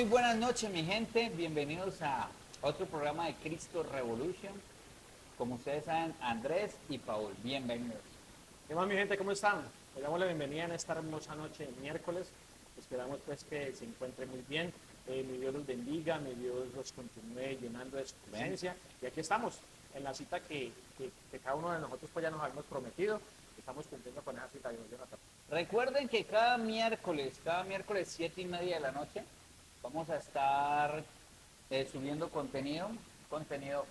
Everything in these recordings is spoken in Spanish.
Muy buenas noches, mi gente. Bienvenidos a otro programa de Cristo Revolution. Como ustedes saben, Andrés y Paul, bienvenidos. ¿Qué más, mi gente? ¿Cómo están? Les damos la bienvenida en esta hermosa noche de miércoles. Esperamos pues que se encuentren muy bien. Mi Dios los bendiga, mi Dios los continúe llenando de su presencia. Y aquí estamos, en la cita que cada uno de nosotros pues ya nos habíamos prometido. Estamos cumpliendo con esa cita, Jonathan. Recuerden que cada miércoles 7:30 de la noche, vamos a estar subiendo contenido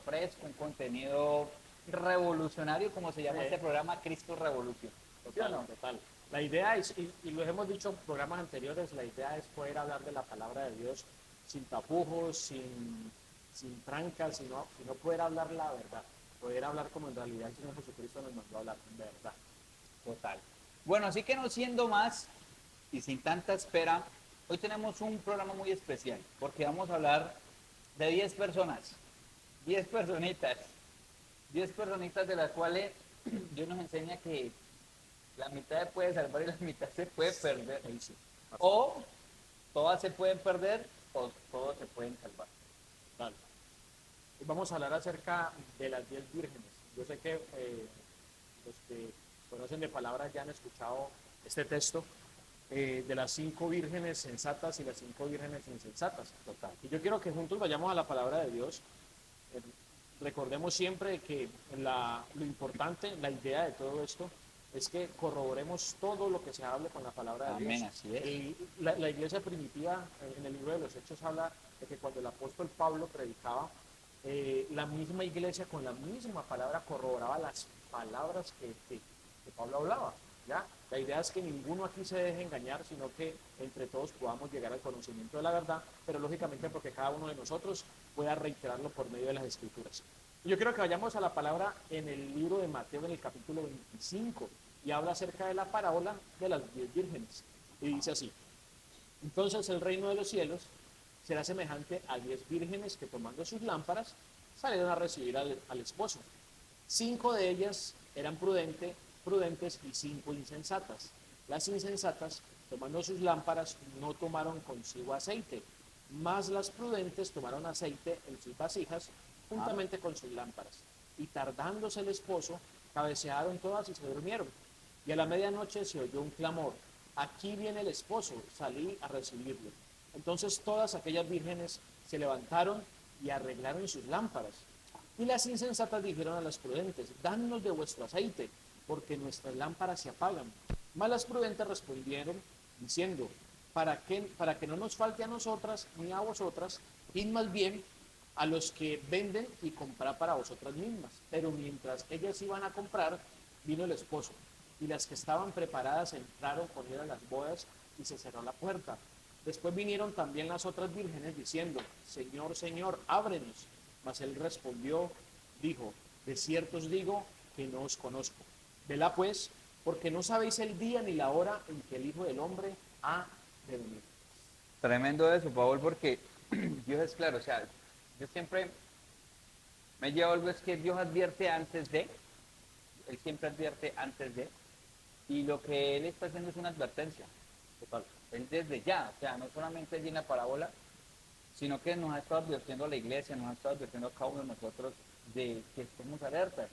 fresco, un contenido revolucionario, como se llama este programa, Cristo Revolution. ¿Sí o Total, no? total. La idea es, y lo hemos dicho en programas anteriores, la idea es poder hablar de la palabra de Dios sin tapujos, sin trancas, sino poder hablar la verdad, poder hablar como en realidad el Señor Jesucristo nos mandó a hablar, de verdad. Total. Bueno, así que no siendo más y sin tanta espera, hoy tenemos un programa muy especial, porque vamos a hablar de 10 personas, 10 personitas, 10 personitas de las cuales Dios nos enseña que la mitad se puede salvar y la mitad se puede perder. Sí, O todas se pueden perder o todos se pueden salvar. total. Hoy vamos a hablar acerca de las 10 vírgenes. Yo sé que los que conocen de palabras ya han escuchado este texto de las 5 vírgenes sensatas y las 5 vírgenes insensatas. Total. Y yo quiero que juntos vayamos a la palabra de Dios. Eh, Recordemos siempre que lo importante, la idea de todo esto, es que corroboremos todo lo que se hable con la palabra de Amén, Dios. así es. La iglesia primitiva, en el libro de los Hechos, habla de que cuando el apóstol Pablo predicaba, la misma iglesia con la misma palabra corroboraba las palabras que Pablo hablaba. ¿Ya? La idea es que ninguno aquí se deje engañar, sino que entre todos podamos llegar al conocimiento de la verdad, pero lógicamente porque cada uno de nosotros pueda reiterarlo por medio de las escrituras. Yo quiero que vayamos a la palabra en el libro de Mateo, en el capítulo 25, y habla acerca de la parábola de las 10 vírgenes. Y dice así: entonces el reino de los cielos será semejante a 10 vírgenes que, tomando sus lámparas, salieron a recibir al esposo. 5 de ellas eran prudentes y 5 insensatas. Las insensatas, tomando sus lámparas, no tomaron consigo aceite, mas las prudentes tomaron aceite en sus vasijas juntamente con sus lámparas. Y tardándose el esposo, cabecearon todas y se durmieron. Y a la medianoche se oyó un clamor: aquí viene el esposo, salí a recibirlo. Entonces todas aquellas vírgenes se levantaron y arreglaron sus lámparas. Y las insensatas dijeron a las prudentes: danos de vuestro aceite, porque nuestras lámparas se apagan. Mas las prudentes respondieron diciendo: para que no nos falte a nosotras ni a vosotras, id más bien a los que venden y comprad para vosotras mismas. Pero mientras ellas iban a comprar, vino el esposo, y las que estaban preparadas entraron con él a las bodas, y se cerró la puerta. Después vinieron también las otras vírgenes diciendo: Señor, Señor, ábrenos. Mas él respondió, dijo: de cierto os digo que no os conozco. Velad pues, porque no sabéis el día ni la hora en que el Hijo del Hombre ha de venir. Tremendo eso, Paul, porque Dios es claro, o sea, yo siempre me llevo algo, es que Dios advierte antes de, Él siempre advierte antes de, y lo que Él está haciendo es una advertencia, total. Él desde ya, o sea, no solamente allí en la parábola, sino que nos ha estado advirtiendo a la iglesia, nos ha estado advirtiendo a cada uno de nosotros de que estemos alertas.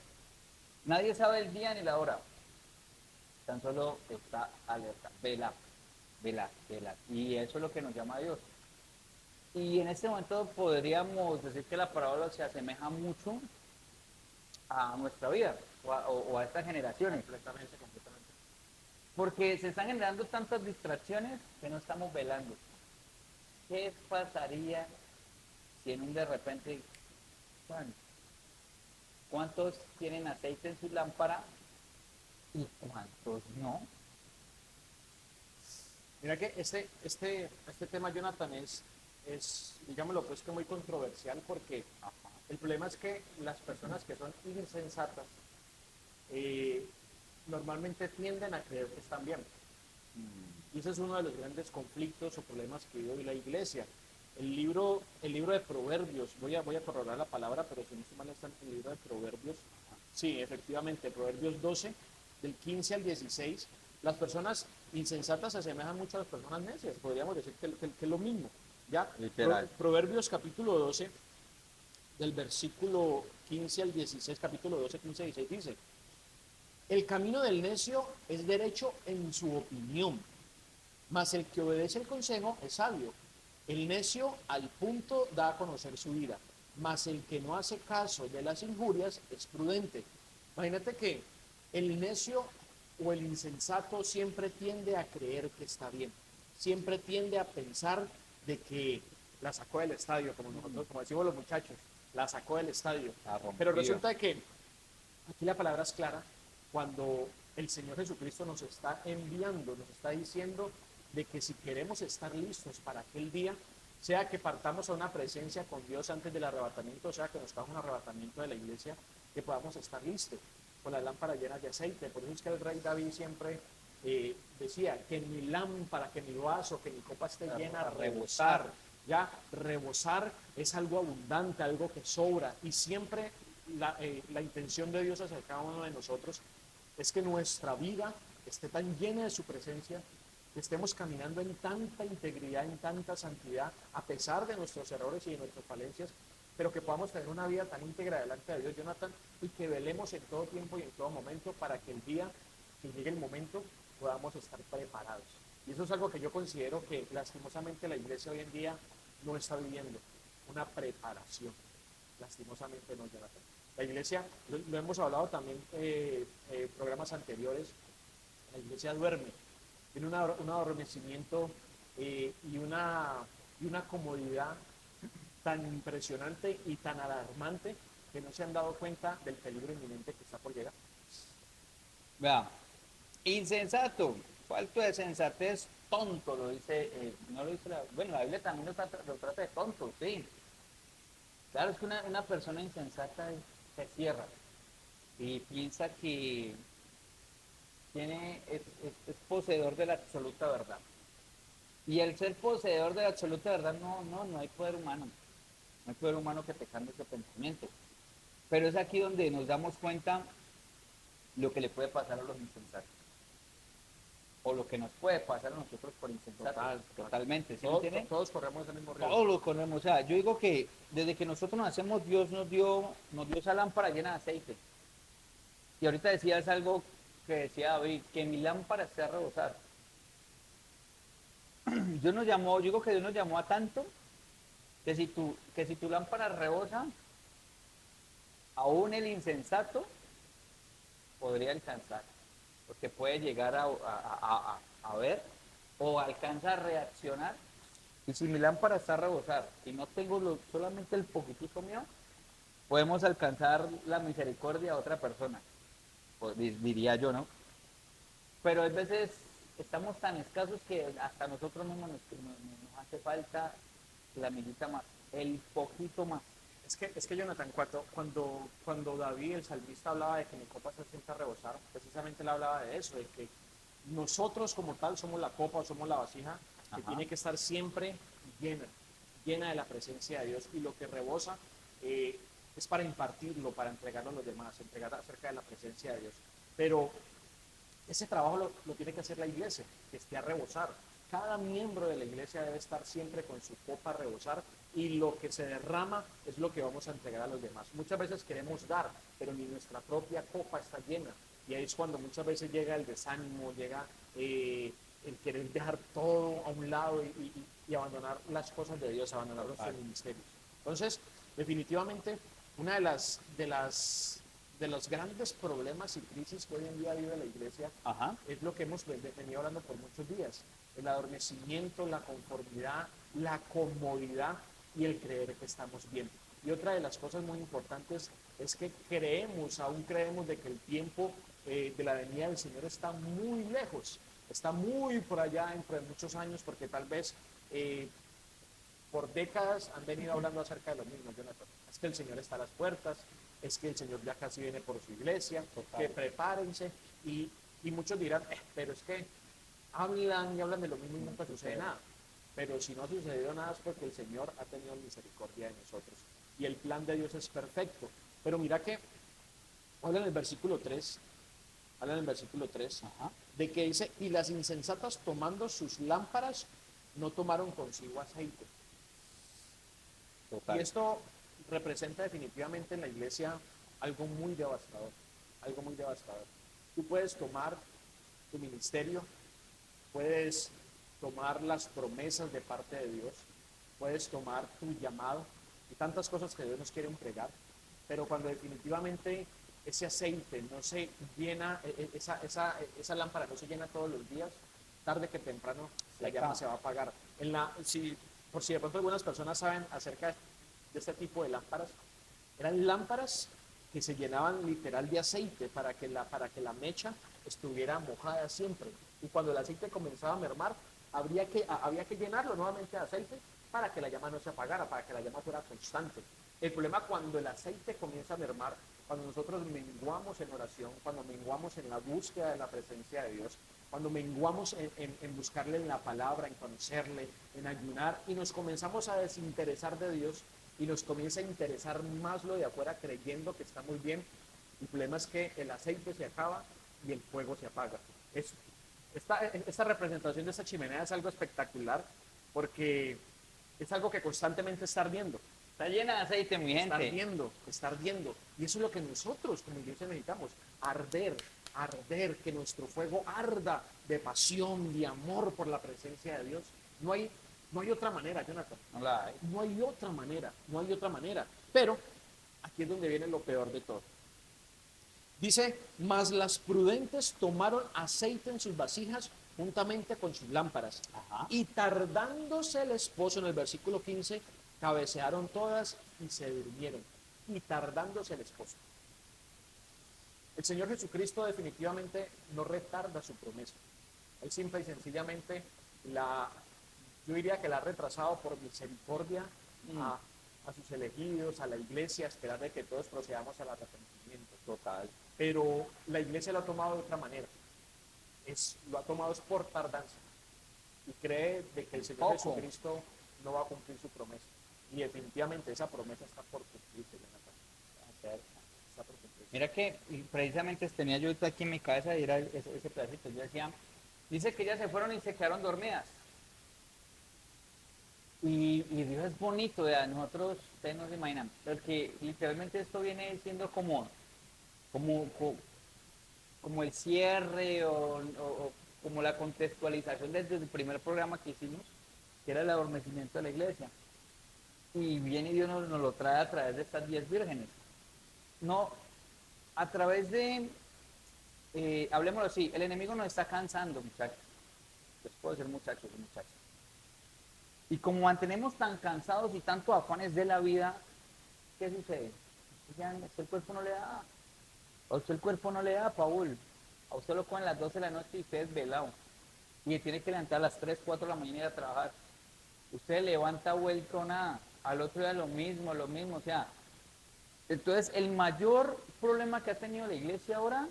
Nadie sabe el día ni la hora, tan solo está alerta, vela, vela, vela, y eso es lo que nos llama a Dios. Y en este momento podríamos decir que la parábola se asemeja mucho a nuestra vida o a estas generaciones. Completamente, completamente. Porque se están generando tantas distracciones que no estamos velando. ¿Qué pasaría si en un de repente, bueno, cuántos tienen aceite en su lámpara y cuántos no? Mira que este tema, Jonathan, digámoslo pues, que muy controversial, porque el problema es que las personas que son insensatas normalmente tienden a creer que están bien. Y ese es uno de los grandes conflictos o problemas que vive hoy la iglesia. El libro de Proverbios, voy a corroborar la palabra, pero si no estoy mal está en el libro de Proverbios. Sí, efectivamente, Proverbios 12, del 15 al 16. Las personas insensatas se asemejan mucho a las personas necias, podríamos decir que es lo mismo. ¿Ya? Literal. Proverbios capítulo 12, del versículo 15 al 16, capítulo 12, 15 y 16 dice, el camino del necio es derecho en su opinión, mas el que obedece el consejo es sabio. El necio al punto da a conocer su ira, mas el que no hace caso de las injurias es prudente. Imagínate que el necio o el insensato siempre tiende a creer que está bien, siempre tiende a pensar de que la sacó del estadio, como nosotros, como decimos los muchachos, la sacó del estadio. La Pero rompió. resulta que aquí la palabra es clara cuando el Señor Jesucristo nos está enviando, nos está diciendo de que si queremos estar listos para aquel día, sea que partamos a una presencia con Dios antes del arrebatamiento, o sea que nos caja un arrebatamiento de la iglesia, que podamos estar listos, con las lámparas llenas de aceite. Por eso es que el rey David siempre decía que mi lámpara, que mi vaso, que mi copa esté llena a rebosar. Ya, rebosar es algo abundante, algo que sobra, y siempre la intención de Dios hacia cada uno de nosotros es que nuestra vida esté tan llena de su presencia, que estemos caminando en tanta integridad, en tanta santidad, a pesar de nuestros errores y de nuestras falencias, pero que podamos tener una vida tan íntegra delante de Dios, Jonathan, y que velemos en todo tiempo y en todo momento para que el día que llegue el momento podamos estar preparados. Y eso es algo que yo considero que lastimosamente la iglesia hoy en día no está viviendo, una preparación. Lastimosamente no, Jonathan. La iglesia, lo hemos hablado también en programas anteriores, la iglesia duerme, tiene un adormecimiento y una comodidad tan impresionante y tan alarmante que no se han dado cuenta del peligro inminente que está por llegar. Vea, insensato, falto de sensatez, tonto, lo dice, no lo dice bueno, la Biblia también lo trata de tonto, sí. Claro, es que una persona insensata se cierra y piensa que es poseedor de la absoluta verdad. Y el ser poseedor de la absoluta verdad, no hay poder humano. No hay poder humano que te cambie ese pensamiento. Pero es aquí donde nos damos cuenta lo que le puede pasar a los insensatos. O lo que nos puede pasar a nosotros por insensatos. Totalmente. ¿Sí me entiende? Todos corremos el mismo riesgo. Todos lo conocemos. O sea, yo digo que desde que nosotros nacemos, Dios nos dio esa lámpara llena de aceite. Y ahorita decías algo que decía David, que mi lámpara esté a rebosar. Dios nos llamó, yo digo que Dios nos llamó a tanto que si tu lámpara rebosa, aún el insensato podría alcanzar, porque puede llegar a ver o alcanza a reaccionar. Y si mi lámpara está a rebosar y no tengo solamente el poquitico mío, podemos alcanzar la misericordia a otra persona, pues, diría yo, ¿no? Pero a veces estamos tan escasos que hasta nosotros mismos nos hace falta la milita más, el poquito más. Es que Jonathan, cuando David, el salmista, hablaba de que mi copa se sienta a rebosar, precisamente él hablaba de eso, de que nosotros como tal somos la copa o somos la vasija que tiene que estar siempre llena, llena de la presencia de Dios, y lo que rebosa es para impartirlo, para entregarlo a los demás, entregar acerca de la presencia de Dios. Pero ese trabajo lo tiene que hacer la iglesia, que esté a rebosar. Cada miembro de la iglesia debe estar siempre con su copa a rebosar, y lo que se derrama es lo que vamos a entregar a los demás. Muchas veces queremos dar, pero ni nuestra propia copa está llena. Y ahí es cuando muchas veces llega el desánimo, llega el querer dejar todo a un lado y abandonar las cosas de Dios, abandonar nuestros ministerios. Entonces, definitivamente, una de los grandes problemas y crisis que hoy en día vive la iglesia es lo que hemos venido hablando por muchos días: el adormecimiento, la conformidad, la comodidad y el creer que estamos bien. Y otra de las cosas muy importantes es que aún creemos de que el tiempo de la venida del Señor está muy lejos, está muy por allá dentro de muchos años, porque tal vez por décadas han venido hablando acerca de lo mismo, Jonathan. Es que el Señor está a las puertas, es que el Señor ya casi viene por su iglesia, que prepárense, y muchos dirán, pero es que hablan y hablan de lo mismo y nunca sucede nada. Pero si no ha sucedido nada es porque el Señor ha tenido misericordia de nosotros, y el plan de Dios es perfecto. Pero mira que habla en el versículo 3, de que dice, y las insensatas tomando sus lámparas no tomaron consigo aceite. Total. Y esto representa definitivamente en la iglesia algo muy devastador, algo muy devastador. Tú puedes tomar tu ministerio, puedes tomar las promesas de parte de Dios, puedes tomar tu llamado y tantas cosas que Dios nos quiere entregar, pero cuando definitivamente ese aceite no se llena, esa lámpara no se llena todos los días, tarde que temprano la Seca. llama se va a apagar. Por si de pronto algunas personas saben acerca de este tipo de lámparas, eran lámparas que se llenaban literal de aceite para que la mecha estuviera mojada siempre. Y cuando el aceite comenzaba a mermar, había que llenarlo nuevamente de aceite para que la llama no se apagara, para que la llama fuera constante. El problema cuando el aceite comienza a mermar, cuando nosotros menguamos en oración, cuando menguamos en la búsqueda de la presencia de Dios, cuando menguamos en buscarle en la palabra, en conocerle, en ayunar, y nos comenzamos a desinteresar de Dios, y nos comienza a interesar más lo de afuera creyendo que está muy bien. El problema es que el aceite se acaba y el fuego se apaga. Esta representación de esta chimenea es algo espectacular porque es algo que constantemente está ardiendo. Está llena de aceite, mi Está gente. ardiendo, está ardiendo. Y eso es lo que nosotros como iglesia necesitamos, arder, arder, que nuestro fuego arda de pasión, de amor por la presencia de Dios. No hay otra manera, Jonathan. No la hay. No hay otra manera, no hay otra manera. Pero aquí es donde viene lo peor de todo. Dice, mas las prudentes tomaron aceite en sus vasijas juntamente con sus lámparas. Ajá. Y tardándose el esposo, en el versículo 15, cabecearon todas y se durmieron. Y tardándose el esposo. El Señor Jesucristo definitivamente no retarda su promesa. Él simple y sencillamente yo diría que la ha retrasado por misericordia a sus elegidos, a la iglesia, a esperar de que todos procedamos al arrepentimiento. Total. Pero la iglesia lo ha tomado de otra manera. Lo ha tomado es por tardanza. Y cree de que el Señor Poco. Jesucristo no va a cumplir su promesa. Y definitivamente esa promesa está por cumplirse, Jonathan. Está por cumplirse. Mira que precisamente tenía yo ahorita aquí en mi cabeza y era ese pedacito. Yo decía, dice que ellas se fueron y se quedaron dormidas. Y Dios es bonito, nosotros, ustedes no se imaginan, porque literalmente esto viene siendo como el cierre o como la contextualización desde el primer programa que hicimos, que era el adormecimiento de la iglesia. Y viene y Dios nos lo trae a través de estas 10 vírgenes. No, a través de, hablemoslo así, el enemigo nos está cansando, muchachos. Les puedo decir muchachos y muchachas. Y como mantenemos tan cansados y tanto afanes de la vida, ¿qué sucede? Ya el cuerpo no le da. A usted el cuerpo no le da, Paul. A usted lo cogen a las 12 de la noche y usted es velado. Y tiene que levantar a las 3, 4 de la mañana y ir a trabajar. Usted levanta vuelto nada. Al otro día lo mismo. O sea, entonces el mayor problema que ha tenido la iglesia ahora,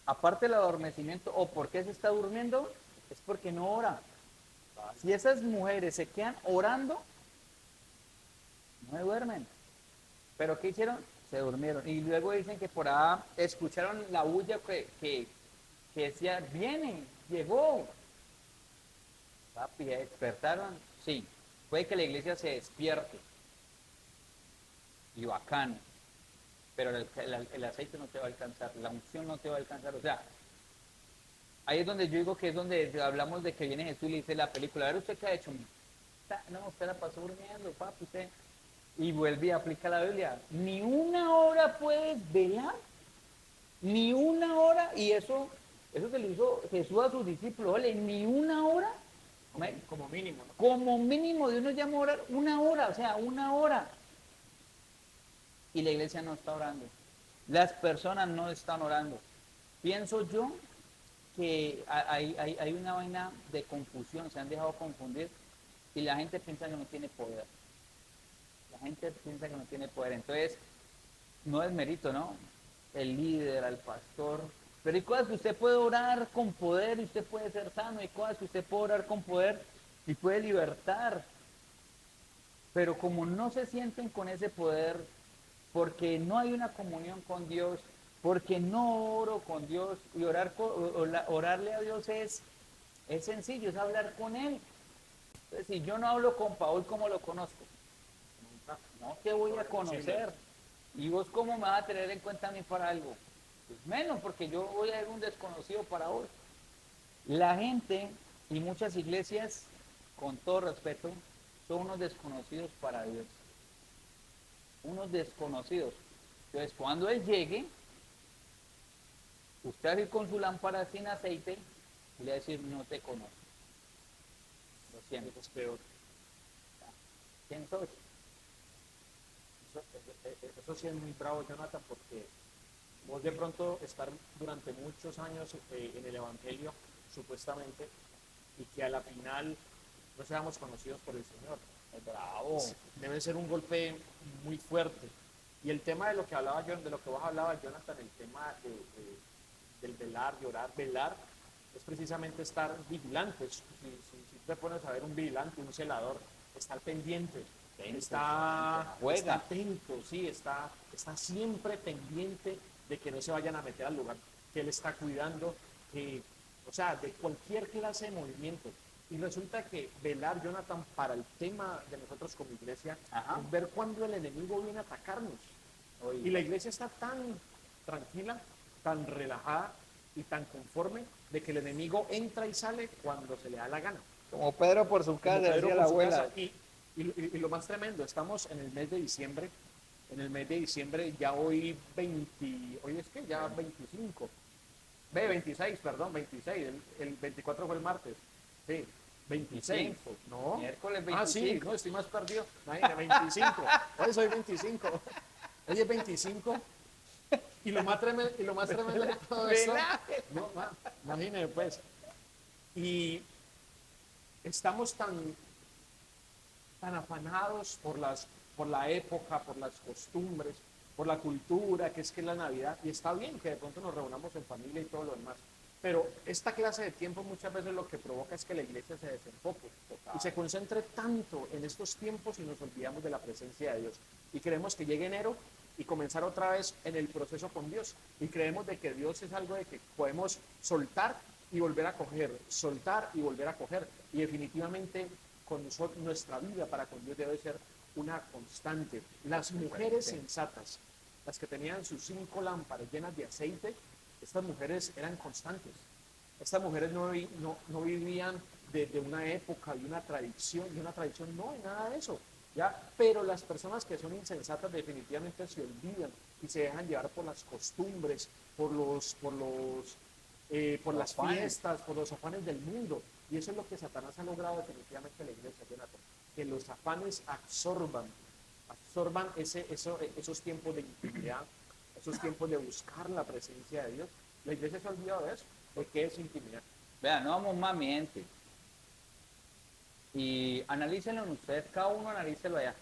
aparte del adormecimiento, o por qué se está durmiendo, es porque no ora. Si esas mujeres se quedan orando, no duermen. ¿Pero qué hicieron? Se durmieron. Y luego dicen que por ahí escucharon la bulla que decía, viene, llegó. Papi, ¿despertaron? Sí. Puede que la iglesia se despierte. Y bacano. Pero el aceite no te va a alcanzar, la unción no te va a alcanzar. O sea, ahí es donde yo digo que es donde hablamos de que viene Jesús y le dice la película, a ver, ¿usted qué ha hecho? No, usted la pasó durmiendo, papi, usted. Y vuelve y aplica la Biblia. Ni una hora puedes velar, ni una hora, y eso se lo hizo Jesús a sus discípulos, ¿vale? Ni una hora, Como mínimo, ¿no? como mínimo Dios nos llama a orar una hora, o sea, una hora. Y la iglesia no está orando. Las personas no están orando. Pienso yo que hay una vaina de confusión, se han dejado confundir y la gente piensa que no tiene poder. La gente piensa que no tiene poder. Entonces, no es mérito, ¿no? El líder, al pastor. Pero hay cosas que usted puede orar con poder y usted puede ser sano. Hay cosas que usted puede orar con poder y puede libertar. Pero como no se sienten con ese poder, porque no hay una comunión con Dios, porque no oro con Dios, y orarle a Dios es sencillo, es hablar con Él. Entonces, si yo no hablo con Paul, ¿cómo lo conozco? Nunca. No te voy No a es posible. conocer. ¿Y vos cómo me vas a tener en cuenta a mí para algo? Pues menos, porque yo voy a ser un desconocido para vos. La gente y muchas iglesias, con todo respeto, son unos desconocidos para Dios. Unos desconocidos. Entonces, cuando Él llegue, usted va a ir con su lámpara sin aceite y le va a decir, no te conozco. Lo siento. Eso es peor. ¿Quién soy? Eso sí es muy bravo, Jonathan, porque vos de pronto estar durante muchos años en el Evangelio, supuestamente, y que a la final no seamos conocidos por el Señor. Bravo. Debe ser un golpe muy fuerte. Y el tema de lo que hablaba yo, de lo que vos hablabas, Jonathan, el tema del velar, llorar, velar, es precisamente estar vigilantes. Si te pones a ver un vigilante, un celador, estar pendiente, está Juega. atento, sí, está siempre pendiente de que no se vayan a meter al lugar que él está cuidando, que, o sea, de cualquier clase de movimiento. Y resulta que velar, Jonathan, para el tema de nosotros como iglesia, Ajá. es ver cuándo el enemigo viene a atacarnos. Y la iglesia está tan tranquila, tan relajada y tan conforme de que el enemigo entra y sale cuando se le da la gana. Como Pedro por su Como casa, Pedro decía por la su abuela. casa. Y lo más tremendo, estamos en el mes de diciembre. En el mes de diciembre, ya hoy 20, hoy es que ya 25. 26, perdón, 26. El 24 fue el martes. Sí, 26. 25. No. Miércoles Ah, sí, 25. no, estoy más perdido. Imagínate, 25. Hoy soy 25. Hoy es 25. Y lo más tremendo de todo esto, no, imagínate pues, y estamos tan afanados por la época, por las costumbres, por la cultura, que es la Navidad, y está bien que de pronto nos reunamos en familia y todo lo demás, pero esta clase de tiempo muchas veces lo que provoca es que la iglesia se desenfoque y se concentre tanto en estos tiempos y nos olvidamos de la presencia de Dios. Y queremos que llegue enero y comenzar otra vez en el proceso con Dios. Y creemos de que Dios es algo de que podemos soltar y volver a coger, soltar y volver a coger. Y definitivamente con nuestra vida para con Dios debe ser una constante. Las mujeres sensatas, las que tenían sus 5 lámparas llenas de aceite, estas mujeres eran constantes. Estas mujeres no vivían de una época, de una tradición, no, de nada de eso. ¿Ya? Pero las personas que son insensatas definitivamente se olvidan y se dejan llevar por las costumbres, por las fiestas, por los afanes del mundo. Y eso es lo que Satanás ha logrado definitivamente en la iglesia, Jonathan, que los afanes absorban esos tiempos de intimidad, esos tiempos de buscar la presencia de Dios. La iglesia se ha olvidado de eso, de qué es intimidad. Vean, no vamos más, mi gente. Y analícenlo en ustedes, cada uno analícelo allá.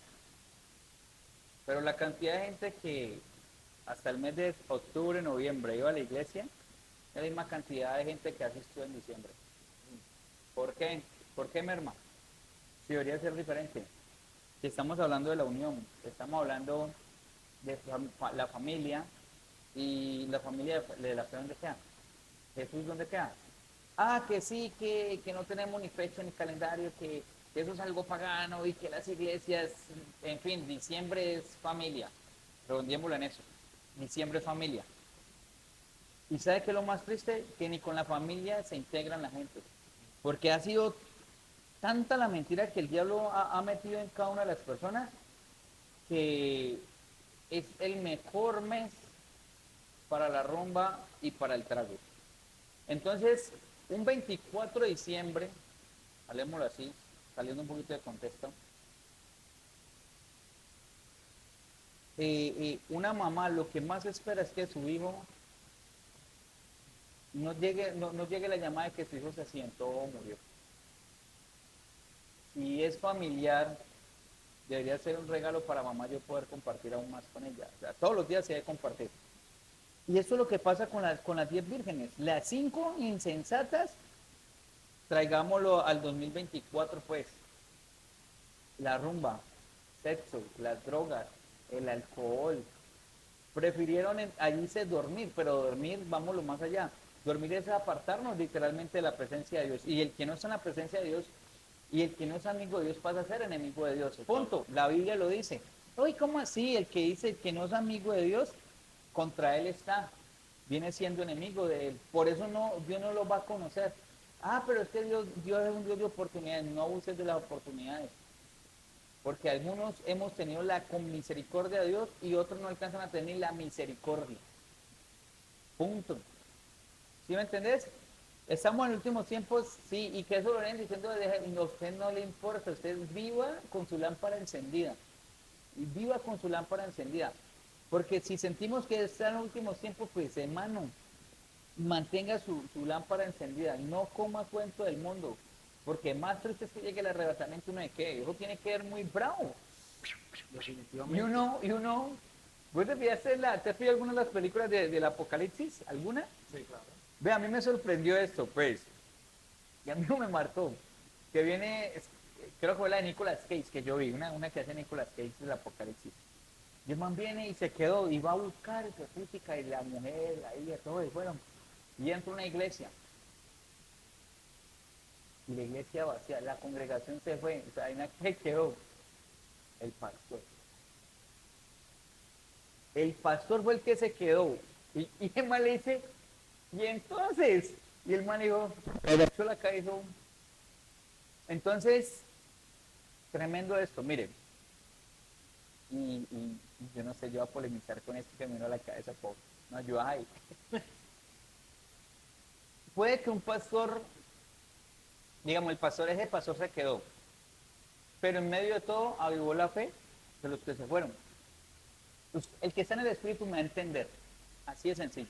Pero la cantidad de gente que hasta el mes de octubre, noviembre iba a la iglesia, es la misma cantidad de gente que asistió en diciembre. ¿Por qué? ¿Por qué merma? Si debería ser diferente. Si estamos hablando de la unión, estamos hablando de la familia, y la familia de la fe, ¿dónde queda? Jesús, ¿dónde queda? Ah, que sí, que no tenemos ni fecha ni calendario, que eso es algo pagano y que las iglesias, en fin, diciembre es familia. Redondiémoslo en eso. Diciembre es familia. ¿Y sabe qué es lo más triste? Que ni con la familia se integran la gente. Porque ha sido tanta la mentira que el diablo ha metido en cada una de las personas que es el mejor mes para la rumba y para el trago. Entonces, un 24 de diciembre, hablemoslo así, saliendo un poquito de contexto, una mamá lo que más espera es que su hijo no llegue la llamada de que su hijo se accidentó o murió. Si es familiar, debería ser un regalo para mamá yo poder compartir aún más con ella. O sea, todos los días se debe compartir. Y eso es lo que pasa con las 10 vírgenes. Las 5 insensatas, traigámoslo al 2024, pues. La rumba, sexo, las drogas, el alcohol. Prefirieron allí se dormir, pero dormir, vámonos más allá. Dormir es apartarnos literalmente de la presencia de Dios. Y el que no está en la presencia de Dios Y el que no es amigo de Dios pasa a ser enemigo de Dios. Punto. La Biblia lo dice. Uy, ¿cómo así? El que dice que no es amigo de Dios, contra él está. Viene siendo enemigo de él. Por eso no, Dios no lo va a conocer. Ah, pero es que Dios es un Dios de oportunidades. No abuses de las oportunidades. Porque algunos hemos tenido la con misericordia de Dios y otros no alcanzan a tener la misericordia. Punto. ¿Sí me entendés? Estamos en los últimos tiempos, sí, y que eso lo ven diciendo, a usted no le importa, usted viva con su lámpara encendida. Y viva con su lámpara encendida. Porque si sentimos que está en los últimos tiempos, pues hermano, mantenga su lámpara encendida. No coma cuento del mundo. Porque más triste es que llegue el arrebatamiento uno de qué. Eso tiene que ser muy bravo. Definitivamente. ¿Vos te fijaste te has visto alguna de las películas del Apocalipsis? ¿Alguna? Sí, claro. Ve, a mí me sorprendió esto, pues. Y a mí no me marcó. Que viene, creo que fue la de Nicolas Cage que yo vi, una que hace Nicolas Cage del Apocalipsis. Y el man viene y se quedó, y va a buscar esa física y la mujer, ahí, y todo, y fueron. Y entra a una iglesia. Y la iglesia vacía, la congregación se fue, o sea, hay una que quedó el pastor. El pastor fue el que se quedó. Y el man le dice, y entonces, y el man dijo, echó la cabeza. Entonces, tremendo esto, miren. Y yo no sé, yo voy a polemizar con esto que me vino a la cabeza, pobre. No, yo, ay. Puede que un pastor, digamos, ese pastor se quedó, pero en medio de todo avivó la fe de los que se fueron. El que está en el Espíritu me va a entender. Así de sencillo.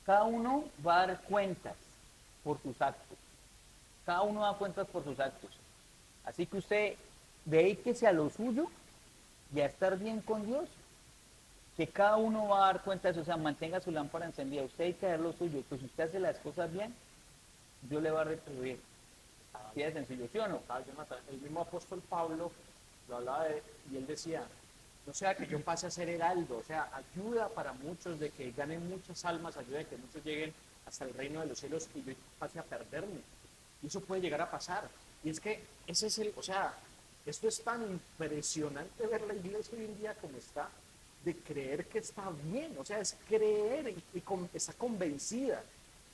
Cada uno va a dar cuentas por sus actos. Cada uno da cuentas por sus actos. Así que usted dedíquese a lo suyo y a estar bien con Dios, que cada uno va a dar cuenta de eso, o sea, mantenga su lámpara encendida. Usted hay que hacer lo suyo, pues si usted hace las cosas bien, Dios le va a retribuir. Así de sencillo, ¿sí o no? Jonathan, el mismo apóstol Pablo lo hablaba y él decía, no sea que yo pase a ser heraldo, o sea, ayuda para muchos de que ganen muchas almas, ayuda de que muchos lleguen hasta el reino de los cielos y yo pase a perderme. Y eso puede llegar a pasar. Y es que ese es o sea, esto es tan impresionante ver la iglesia hoy en día como está, de creer que está bien, o sea, es creer y está convencida,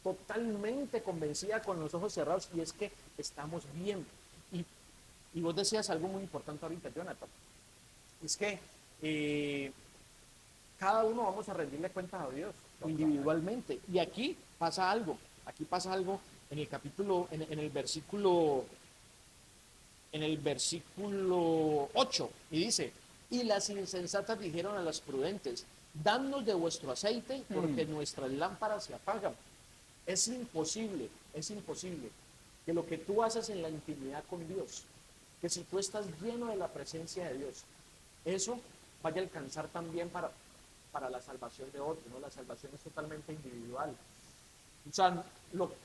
totalmente convencida con los ojos cerrados, y es que estamos bien. Y, y vos decías algo muy importante ahorita, Jonathan, es que cada uno vamos a rendirle cuentas a Dios individualmente. Y aquí pasa algo en el capítulo, en el versículo 8, y dice, y las insensatas dijeron a las prudentes, danos de vuestro aceite porque nuestras lámparas se apagan. Es imposible que lo que tú haces en la intimidad con Dios, que si tú estás lleno de la presencia de Dios, eso vaya a alcanzar también para la salvación de otros, ¿no? La salvación es totalmente individual. O sea,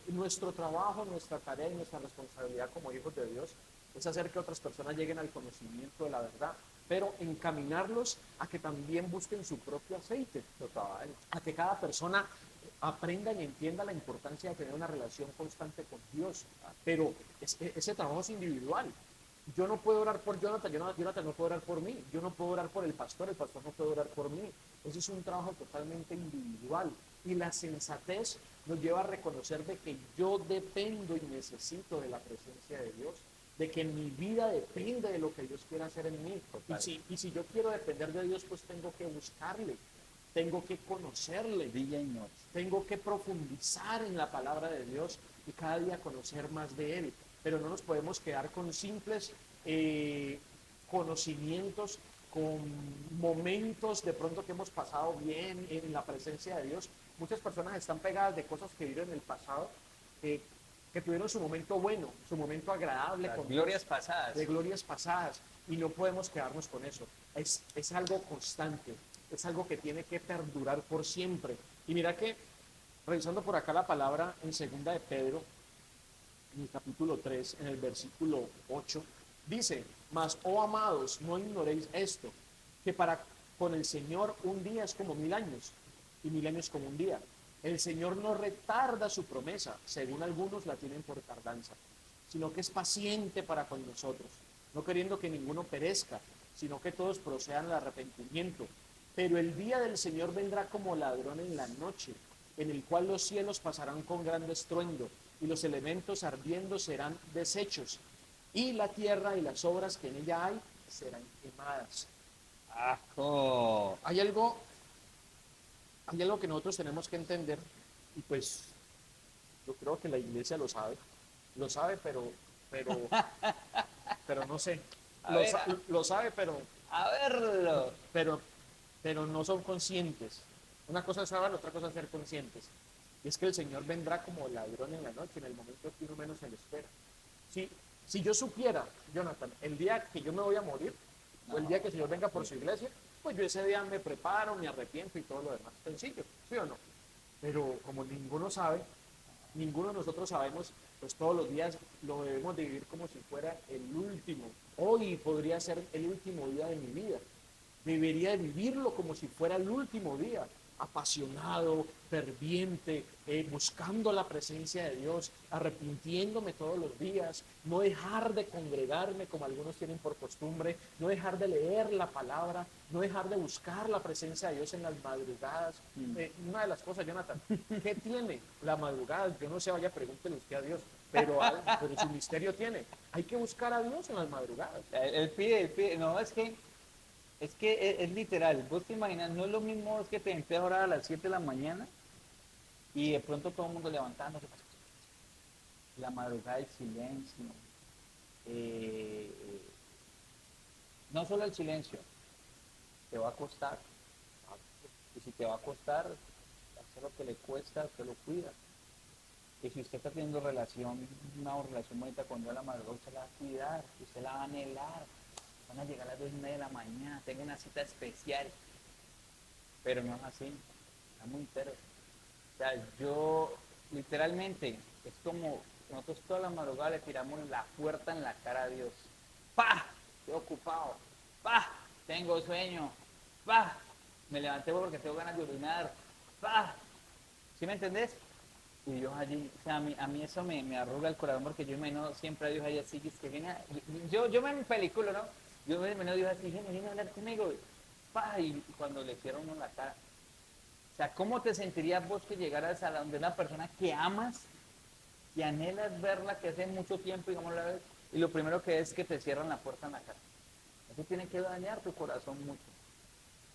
nuestro trabajo, nuestra tarea y nuestra responsabilidad como hijos de Dios es hacer que otras personas lleguen al conocimiento de la verdad, pero encaminarlos a que también busquen su propio aceite, a que cada persona aprenda y entienda la importancia de tener una relación constante con Dios. Pero ese trabajo es individual. Yo no puedo orar por Jonathan, Jonathan no puede orar por mí, yo no puedo orar por el pastor no puede orar por mí. Ese es un trabajo totalmente individual. Y la sensatez nos lleva a reconocer de que yo dependo y necesito de la presencia de Dios, de que mi vida depende de lo que Dios quiera hacer en mí. Y si yo quiero depender de Dios, pues tengo que buscarle, tengo que conocerle, Día y noche. tengo que profundizar en la palabra de Dios y cada día conocer más de Él. Pero no nos podemos quedar con simples conocimientos, con momentos de pronto que hemos pasado bien en la presencia de Dios. Muchas personas están pegadas de cosas que vivieron en el pasado, que tuvieron su momento bueno, su momento agradable, con glorias Dios, pasadas. de glorias pasadas, y no podemos quedarnos con eso. Es algo constante, es algo que tiene que perdurar por siempre. Y mira que, revisando por acá la palabra en segunda de Pedro, en el capítulo 3, en el versículo 8, dice, mas, oh amados, no ignoréis esto, que para con el Señor un día es como 1000 años, y 1000 años como un día. El Señor no retarda su promesa, según algunos la tienen por tardanza, sino que es paciente para con nosotros, no queriendo que ninguno perezca, sino que todos procedan al arrepentimiento. Pero el día del Señor vendrá como ladrón en la noche, en el cual los cielos pasarán con gran estruendo, y los elementos ardiendo serán deshechos, y la tierra y las obras que en ella hay serán quemadas. ¡Ajo! Hay algo que nosotros tenemos que entender, y pues yo creo que la iglesia lo sabe, pero, pero no sé, A ver, lo sabe, a verlo. pero, pero no son conscientes. Una cosa es saber, otra cosa es ser conscientes. Y es que el Señor vendrá como ladrón en la noche, en el momento que uno menos se lo espera. Si yo supiera, Jonathan, el día que yo me voy a morir, o el día que el Señor venga por su iglesia, pues yo ese día me preparo, me arrepiento y todo lo demás. Sencillo, ¿sí o no? Pero como ninguno sabe, ninguno de nosotros sabemos, pues todos los días lo debemos de vivir como si fuera el último. Hoy podría ser el último día de mi vida. Debería de vivirlo como si fuera el último día, apasionado, ferviente, buscando la presencia de Dios, arrepintiéndome todos los días, no dejar de congregarme como algunos tienen por costumbre, no dejar de leer la palabra, no dejar de buscar la presencia de Dios en las madrugadas. Una de las cosas, Jonathan, ¿qué tiene la madrugada? Yo no sé, vaya, pregúntele usted a Dios, pero su misterio tiene. Hay que buscar a Dios en las madrugadas. Él pide, no, es que es literal. Vos te imaginas, no es lo mismo es que te empiezas a orar a las 7 de la mañana y de pronto todo el mundo levantándose. La madrugada, el silencio. eh, no solo el silencio, te va a costar. Y si te va a costar, hacer lo que le cuesta, usted lo cuida. Y si usted está teniendo una relación bonita con Dios a la madrugada, usted la va a cuidar, usted la va a anhelar. Van a llegar a las 2:30 de la mañana, tengo una cita especial. Pero no es así, está muy entero. O sea, yo literalmente, es como nosotros toda la madrugada le tiramos la puerta en la cara a Dios. ¡Pah! Estoy ocupado. ¡Pah! Tengo sueño. ¡Pah! Me levanté porque tengo ganas de orinar. ¡Pah! ¿Sí me entendés? Y Dios allí, o sea, a mí eso me arruga el corazón porque yo imagino siempre a Dios allí así, que viene yo me en película, ¿no? Yo me imagino a Dios así, viene a hablar conmigo, ¡pah! Y cuando le hicieron uno la cara. O sea, ¿cómo te sentirías vos que llegaras a donde una persona que amas, que anhelas verla, que hace mucho tiempo, digamos, la ves, y lo primero que es que te cierran la puerta en la cara? Eso tiene que dañar tu corazón mucho.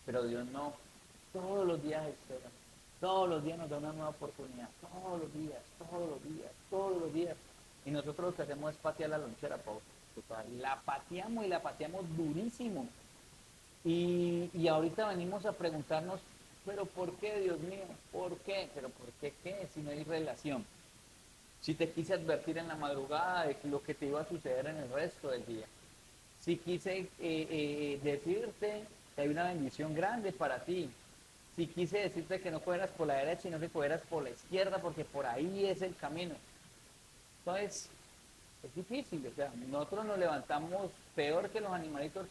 Pero Dios no, todos los días espera, todos los días nos da una nueva oportunidad, todos los días, todos los días, todos los días. Y nosotros lo que hacemos es patear la lonchera, Pablo. La pateamos y la pateamos durísimo. Y ahorita venimos a preguntarnos, pero ¿por qué, Dios mío? ¿Por qué? ¿Pero por qué qué? Si no hay relación. Si te quise advertir en la madrugada de lo que te iba a suceder en el resto del día. Si quise decirte que hay una bendición grande para ti. Si quise decirte que no fueras por la derecha, sino que fueras por la izquierda, porque por ahí es el camino. Entonces, es difícil. O sea, nosotros nos levantamos peor que los animalitos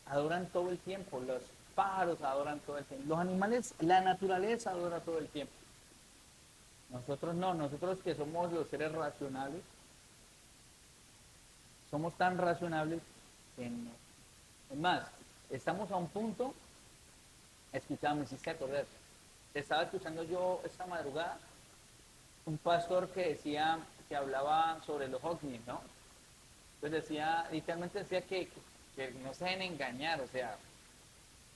adoran todo el tiempo, los pájaros adoran todo el tiempo, los animales, la naturaleza adora todo el tiempo. Nosotros no, nosotros que somos los seres racionales, somos tan racionales que no. Es más, estamos a un punto, escuchame, me hiciste acordar, estaba escuchando yo esta madrugada un pastor que decía, que hablaba sobre los ovnis, ¿no? Entonces decía, literalmente decía que no se dejen engañar, o sea,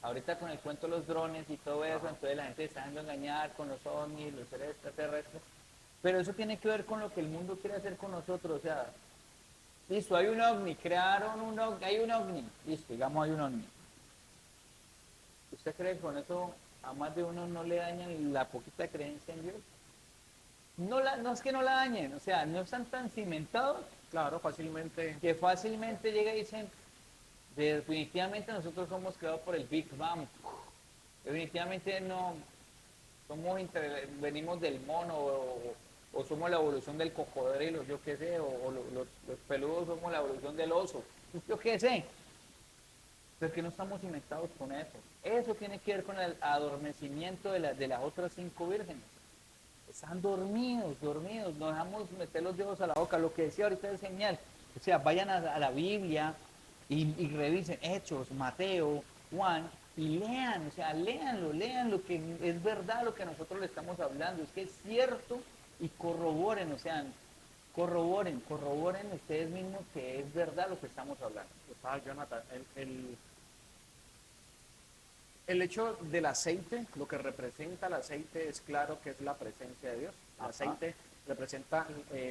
ahorita con el cuento de los drones y todo eso, entonces la gente está dejando engañar con los ovnis, los seres extraterrestres, pero eso tiene que ver con lo que el mundo quiere hacer con nosotros, o sea, listo, hay un ovni, crearon un ovni, hay un ovni, listo, digamos hay un ovni. ¿Usted cree que con eso a más de uno no le dañan la poquita creencia en Dios? No es que no la dañen, o sea, no están tan cimentados. Claro, fácilmente. Que fácilmente llega y dicen, definitivamente nosotros somos creados por el Big Bang. Definitivamente no venimos del mono o somos la evolución del cocodrilo, yo qué sé, o los peludos somos la evolución del oso, yo qué sé. Pero que no estamos cimentados con eso. Eso tiene que ver con el adormecimiento de las otras 5 vírgenes. Están dormidos, no dejamos meter los dedos a la boca. Lo que decía ahorita es genial. O sea, vayan a la Biblia y revisen Hechos, Mateo, Juan, y lean, o sea, léanlo, lean lo que es verdad lo que nosotros le estamos hablando, es que es cierto y corroboren, o sea, corroboren ustedes mismos que es verdad lo que estamos hablando. Jonathan, el hecho del aceite, lo que representa el aceite es claro que es la presencia de Dios. El Ajá. aceite representa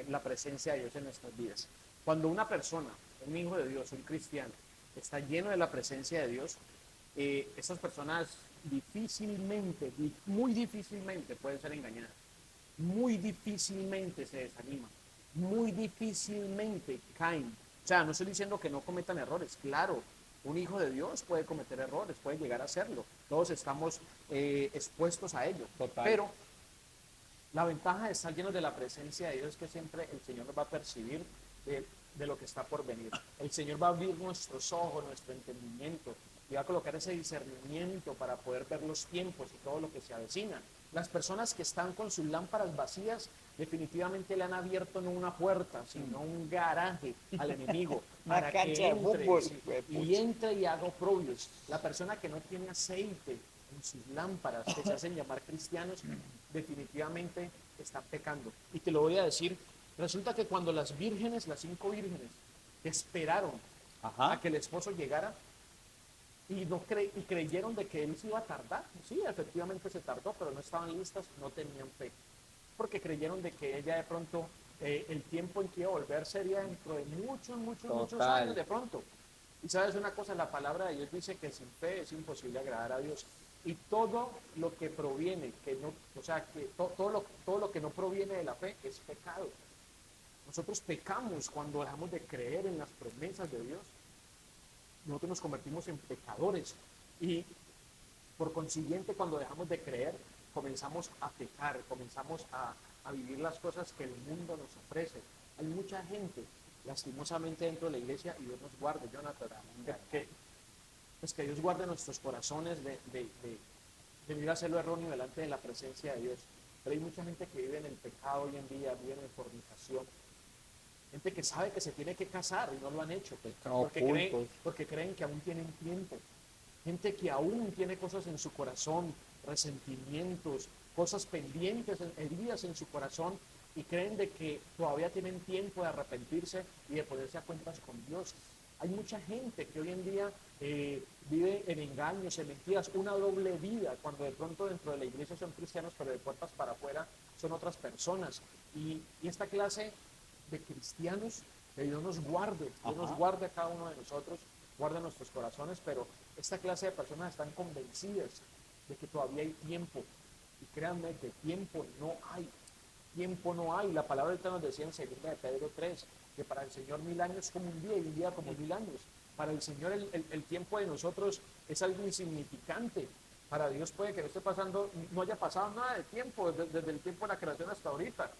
la presencia de Dios en nuestras vidas. Cuando una persona, un hijo de Dios, un cristiano, está lleno de la presencia de Dios, esas personas difícilmente, muy difícilmente pueden ser engañadas. Muy difícilmente se desaniman. Muy difícilmente caen. O sea, no estoy diciendo que no cometan errores, claro, un hijo de Dios puede cometer errores, puede llegar a hacerlo. Todos estamos expuestos a ello. Total. Pero la ventaja de estar llenos de la presencia de Dios es que siempre el Señor nos va a percibir de lo que está por venir. El Señor va a abrir nuestros ojos, nuestro entendimiento y va a colocar ese discernimiento para poder ver los tiempos y todo lo que se avecina. Las personas que están con sus lámparas vacías definitivamente le han abierto no una puerta, sino un garaje al enemigo Una para cancha que de entre, fútbol, sí, huepucha. y entre y haga oprobios. La persona que no tiene aceite en sus lámparas, que se hacen llamar cristianos, definitivamente están pecando. Y te lo voy a decir, resulta que cuando las vírgenes, las 5 vírgenes, esperaron Ajá. a que el esposo llegara, y, y creyeron de que él se iba a tardar. Sí, efectivamente se tardó, pero no estaban listas, no tenían fe. Porque creyeron de que ella de pronto, el tiempo en que iba a volver sería dentro de muchos años de pronto. Y sabes una cosa, la palabra de Dios dice que sin fe es imposible agradar a Dios. Y todo lo que proviene, que no, o sea, que todo lo que no proviene de la fe es pecado. Nosotros pecamos cuando dejamos de creer en las promesas de Dios. Nosotros nos convertimos en pecadores y por consiguiente cuando dejamos de creer comenzamos a pecar, comenzamos a vivir las cosas que el mundo nos ofrece. Hay mucha gente lastimosamente dentro de la iglesia y Dios nos guarde, Jonathan, pues que Dios guarde nuestros corazones de venir a hacer lo erróneo delante de la presencia de Dios. Pero hay mucha gente que vive en el pecado hoy en día, vive en fornicación, gente que sabe que se tiene que casar y no lo han hecho, porque creen que aún tienen tiempo. Gente que aún tiene cosas en su corazón, resentimientos, cosas pendientes, heridas en su corazón, y creen de que todavía tienen tiempo de arrepentirse y de ponerse a cuentas con Dios. Hay mucha gente que hoy en día vive en engaños, en mentiras, una doble vida, cuando de pronto dentro de la iglesia son cristianos, pero de puertas para afuera son otras personas. Y esta clase de cristianos, que Dios nos guarde, Dios nos guarde a cada uno de nosotros, guarde nuestros corazones, pero esta clase de personas están convencidas de que todavía hay tiempo. Y créanme que tiempo no hay. Tiempo no hay. La palabra ahorita nos decía en 2 de Pedro 3, que para el Señor 1000 años es como un día y un día como 1000 años. Para el Señor el tiempo de nosotros es algo insignificante. Para Dios puede que no esté pasando, no haya pasado nada de tiempo, desde el tiempo de la creación hasta ahorita.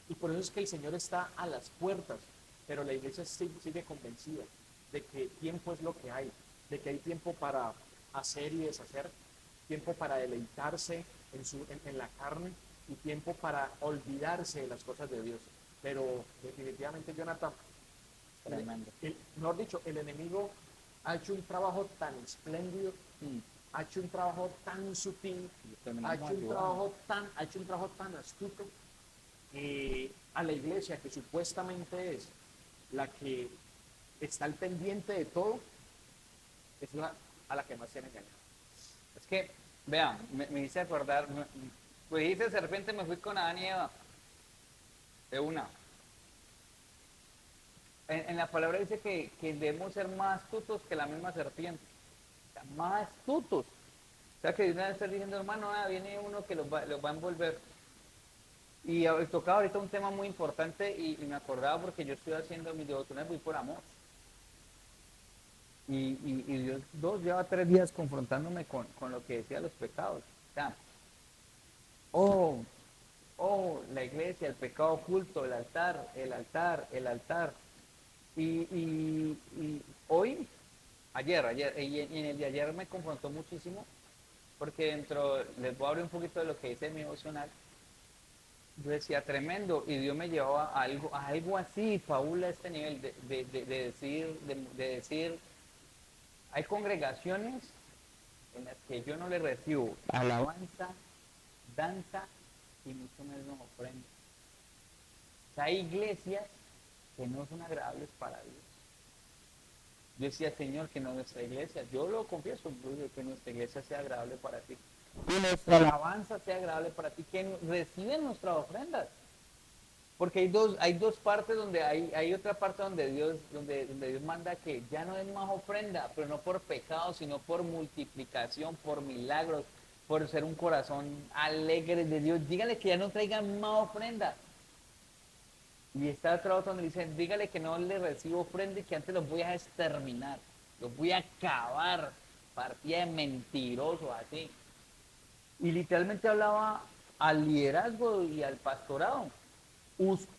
Y por eso es que el Señor está a las puertas, pero la iglesia sigue convencida de que tiempo es lo que hay, de que hay tiempo para hacer y deshacer, tiempo para deleitarse en la carne y tiempo para olvidarse de las cosas de Dios. Pero definitivamente, Jonathan, mejor dicho, el enemigo ha hecho un trabajo tan espléndido, ha hecho un trabajo tan sutil, ha hecho un trabajo tan astuto, a la iglesia, que supuestamente es la que está al pendiente de todo, es a la que más se han engañado. Es que, vean, me hice acordar, pues dice de repente me fui con Adán y Eva, de una. En la palabra dice que debemos ser más astutos que la misma serpiente. O sea, más astutos. O sea, que de una vez está diciendo, hermano, viene uno que los va a envolver. Y tocaba ahorita un tema muy importante y me acordaba porque yo estoy haciendo mis devociones muy por amor. Y Dios lleva 3 días confrontándome con lo que decía los pecados. O sea, la iglesia, el pecado oculto, el altar, el altar, el altar. Y hoy, ayer, y en el de ayer me confrontó muchísimo, porque les voy a abrir un poquito de lo que dice mi devocional, yo decía tremendo, y Dios me llevó a algo así, Paul, a este nivel de decir, hay congregaciones en las que yo no le recibo alabanza, danza y mucho menos ofrenda. O sea, hay iglesias que no son agradables para Dios. Yo decía, Señor, que no nuestra iglesia, yo lo confieso, que nuestra iglesia sea agradable para ti. Que nuestra alabanza sea agradable para ti, que reciben nuestras ofrendas. Porque hay dos partes donde hay otra parte donde Dios manda que ya no den más ofrenda, pero no por pecado, sino por multiplicación, por milagros, por ser un corazón alegre de Dios. Dígale que ya no traigan más ofrenda. Y está otro donde dicen, dígale que no le recibo ofrenda y que antes los voy a exterminar, los voy a acabar, partida de mentirosos, así. Y literalmente hablaba al liderazgo y al pastorado.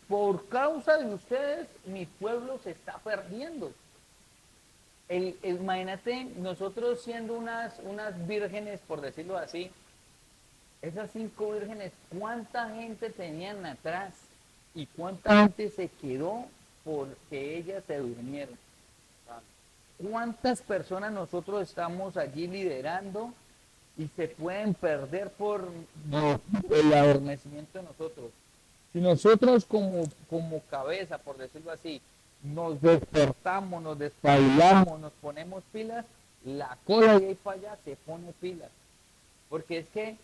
Por causa de ustedes, mi pueblo se está perdiendo. Imagínate, nosotros siendo unas vírgenes, por decirlo así, esas 5 vírgenes, ¿cuánta gente tenían atrás? ¿Y cuánta gente se quedó porque ellas se durmieron? ¿Cuántas personas nosotros estamos allí liderando y se pueden perder por el adormecimiento de nosotros? Si nosotros como cabeza, por decirlo así, nos despertamos, nos despabilamos, nos ponemos pilas, la cola de ahí para allá se pone pilas. Porque es que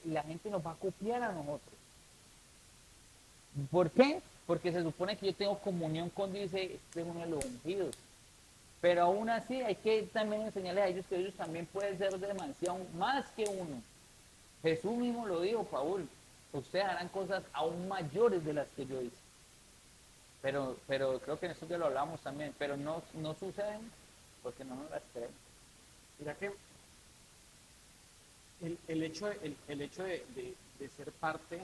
la gente nos va a copiar a nosotros. ¿Por qué? Porque se supone que yo tengo comunión con Dios, dice, este es uno de los ungidos. Pero aún así hay que también enseñarles a ellos que ellos también pueden ser demasiado más que uno. Jesús mismo lo dijo, Paul, ustedes harán cosas aún mayores de las que yo hice. Pero creo que en esto ya lo hablamos también, pero no suceden porque no nos las creen. Mira que el hecho de ser parte,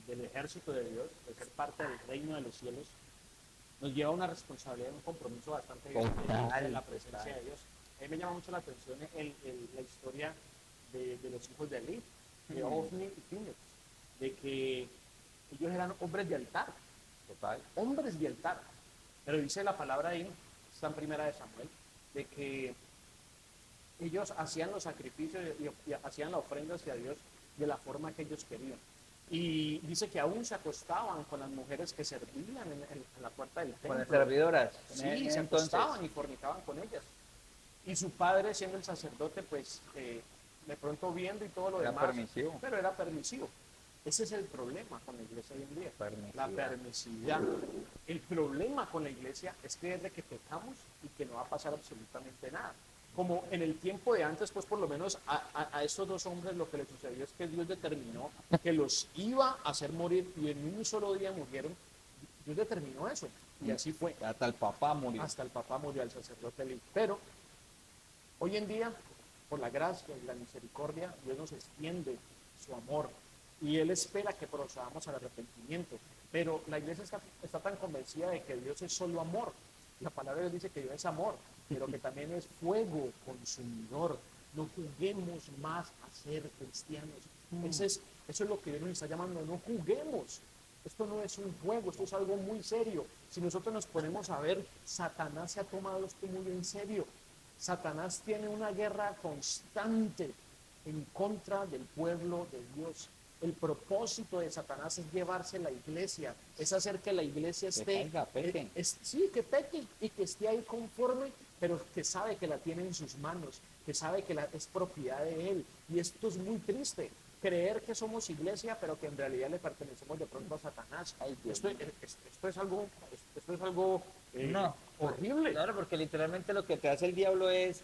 del ejército de Dios, de ser parte del reino de los cielos, nos lleva a una responsabilidad, un compromiso bastante grande en la presencia de Dios. A mí me llama mucho la atención la historia de los hijos de Eli, de Ofni y Finnes, de que ellos eran hombres de altar, hombres de altar. Pero dice la palabra ahí, está en Primera de Samuel, de que ellos hacían los sacrificios y hacían la ofrenda hacia Dios de la forma que ellos querían. Y dice que aún se acostaban con las mujeres que servían en la puerta del templo. Con las servidoras. Sí, se acostaban y fornicaban con ellas. Y su padre, siendo el sacerdote, pues de pronto viendo y todo lo demás, Permisivo. pero era permisivo. Ese es el problema con la iglesia hoy en día, la permisividad. El problema con la iglesia es creer de que pecamos y que no va a pasar absolutamente nada. Como en el tiempo de antes, pues por lo menos a estos dos hombres lo que les sucedió es que Dios determinó que los iba a hacer morir y en un solo día murieron. Dios determinó eso y así fue. Hasta el papá murió. Hasta el papá murió, el sacerdote Eli. Pero hoy en día, por la gracia y la misericordia, Dios nos extiende su amor y Él espera que procedamos al arrepentimiento. Pero la iglesia está tan convencida de que Dios es solo amor. La palabra de Dios dice que Dios es amor, pero que también es fuego consumidor. No juguemos más a ser cristianos. Eso es lo que Dios nos está llamando, no juguemos. Esto no es un juego, esto es algo muy serio. Si nosotros nos ponemos a ver, Satanás se ha tomado esto muy en serio. Satanás tiene una guerra constante en contra del pueblo de Dios. El propósito de Satanás es llevarse la iglesia, es hacer que la iglesia esté, sí, que peque y que esté ahí conforme, pero que sabe que la tiene en sus manos, que sabe que es propiedad de él. Y esto es muy triste, creer que somos iglesia, pero que en realidad le pertenecemos de pronto a Satanás. Esto es algo No, horrible. Claro, porque literalmente lo que te hace el diablo es,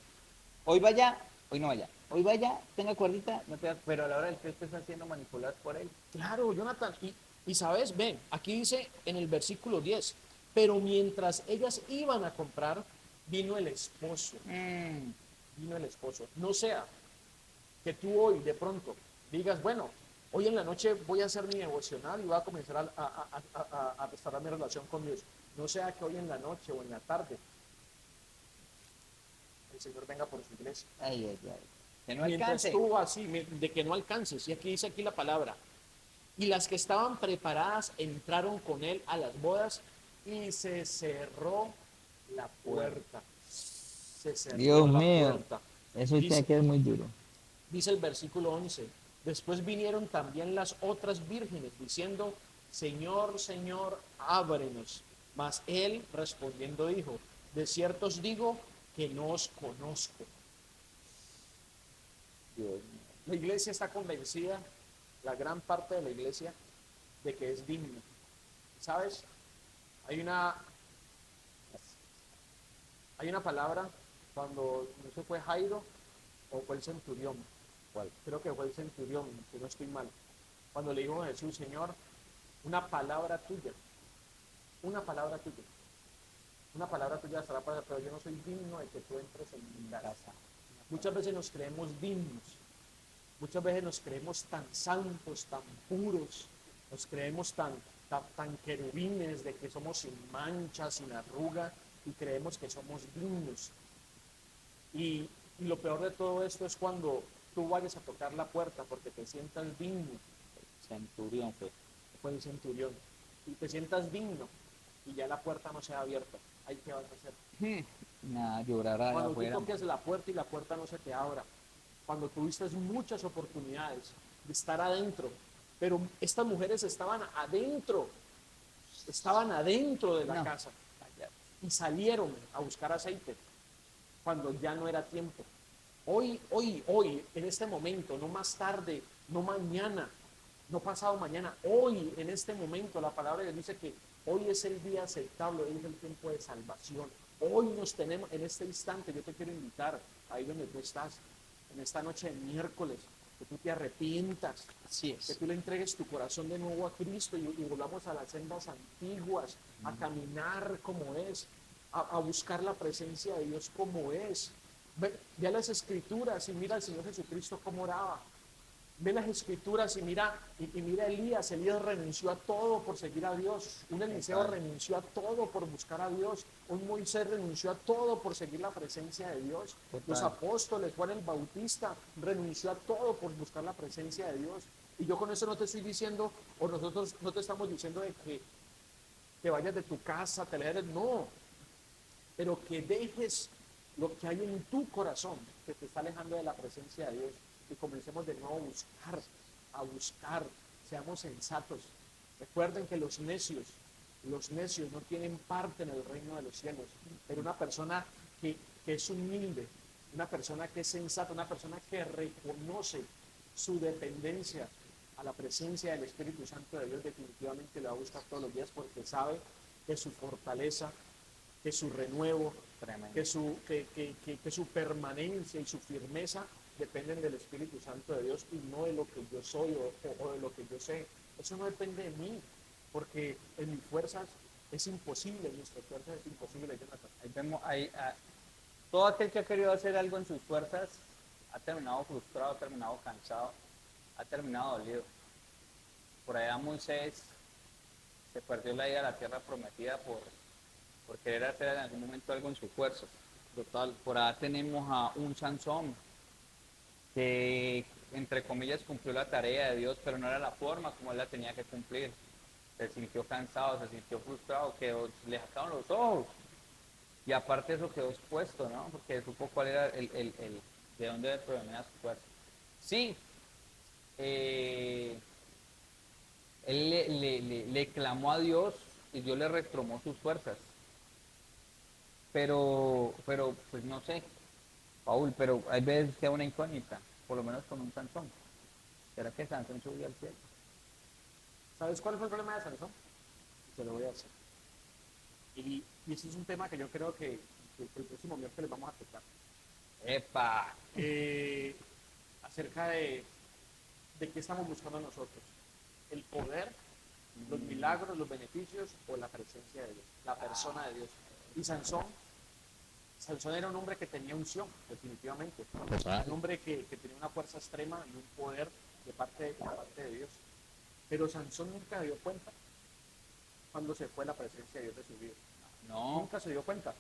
hoy vaya, hoy no vaya. Hoy vaya, tenga cuerdita, no te, pero a la hora del que estás siendo manipulado por él. Claro, Jonathan. Y sabes, ven, aquí dice en el versículo 10, pero mientras ellas iban a comprar, vino el esposo. Vino el esposo. No sea que tú hoy de pronto digas, bueno, hoy en la noche voy a hacer mi devocional y voy a comenzar a restaurar mi relación con Dios. No sea que hoy en la noche o en la tarde el Señor venga por su iglesia. Ay, ay, ay. Que no mientras alcance. estuvo así, de que no alcances. Y aquí dice aquí la palabra. Y las que estaban preparadas entraron con él a las bodas y se cerró la puerta. Se cerró Dios la mío, puerta. eso tiene Dice, que es muy duro. dice el versículo 11. Después vinieron también las otras vírgenes diciendo, Señor, Señor, ábrenos. Mas él respondiendo dijo, de cierto os digo que no os conozco. Dios mío. La iglesia está convencida, la gran parte de la iglesia, de que es digno. ¿Sabes? Hay una, hay una palabra cuando, no sé, fue Jairo o fue el centurión. ¿Cuál? Creo que fue el centurión, que no estoy mal. Cuando le dijo a Jesús, Señor, una palabra tuya, una palabra tuya, una palabra tuya será para, pero yo no soy digno de que tú entres en mi casa. Muchas veces nos creemos dignos, muchas veces nos creemos tan santos, tan puros, nos creemos tan querubines de que somos sin mancha, sin arruga, y creemos que somos dignos. Y lo peor de todo esto es cuando tú vayas a tocar la puerta porque te sientas digno, Centurión fue. fue el centurión, y te sientas digno y ya la puerta no se ha abierto. Ahí qué vas a hacer. Nada, llorar allá Cuando tú afuera. toques la puerta y la puerta no se te abra, cuando tuviste muchas oportunidades de estar adentro, pero estas mujeres estaban adentro de la No. casa y salieron a buscar aceite cuando ya no era tiempo. Hoy, en este momento, no más tarde, no mañana, no pasado mañana, hoy, en este momento, la palabra de Dios dice que hoy es el día aceptable, hoy es el tiempo de salvación. Hoy nos tenemos, en este instante, yo te quiero invitar, ahí donde tú estás, en esta noche de miércoles, que tú te arrepientas, Así que es. tú le entregues tu corazón de nuevo a Cristo y volvamos a las sendas antiguas, a caminar como es, a buscar la presencia de Dios como es. Ve a las escrituras y mira al Señor Jesucristo cómo oraba. Ve las escrituras y mira a Elías. Elías renunció a todo por seguir a Dios. Un Eliseo renunció a todo por buscar a Dios. Un Moisés renunció a todo por seguir la presencia de Dios. Los apóstoles, Juan el Bautista, renunció a todo por buscar la presencia de Dios. Y yo con eso no te estoy diciendo, o nosotros no te estamos diciendo de que te vayas de tu casa, te alejes, no, pero que dejes lo que hay en tu corazón que te está alejando de la presencia de Dios y comencemos de nuevo a buscar, seamos sensatos. Recuerden que los necios no tienen parte en el reino de los cielos, pero una persona que es humilde, una persona que es sensata, una persona que reconoce su dependencia a la presencia del Espíritu Santo de Dios, definitivamente la va a buscar todos los días porque sabe que su fortaleza, que su renuevo, que su permanencia y su firmeza dependen del Espíritu Santo de Dios y no de lo que yo soy o de lo que yo sé. Eso no depende de mí, porque en mis fuerzas es imposible, en nuestras fuerzas es imposible, Jonathan. Ahí vemos, todo aquel que ha querido hacer algo en sus fuerzas ha terminado frustrado, ha terminado cansado, ha terminado dolido. Por allá Moisés se perdió la ida a la tierra prometida por querer hacer en algún momento algo en su fuerza. Total. Por allá tenemos a un Sansón que, entre comillas, cumplió la tarea de Dios, pero no era la forma como él la tenía que cumplir. Se sintió cansado, se sintió frustrado, le sacaron los ojos. Y aparte eso quedó expuesto, ¿no? Porque supo cuál era de dónde provenía su fuerza. Sí, él le clamó a Dios y Dios le retomó sus fuerzas. Pero, pues no sé, Paul, pero hay veces que hay una incógnita, por lo menos con un Sansón. ¿Será que Sansón subió al cielo? ¿Sabes cuál fue el problema de Sansón? Te lo voy a hacer. Y ese es un tema que yo creo que el próximo miércoles vamos a tocar. ¡Epa! Acerca de qué estamos buscando nosotros. El poder, los milagros, los beneficios o la presencia de Dios, la persona de Dios. Y Sansón era un hombre que tenía unción, definitivamente. Un hombre que tenía una fuerza extrema y un poder de parte de Dios. Pero Sansón nunca se dio cuenta cuando se fue la presencia de Dios de su vida. No. Nunca se dio cuenta.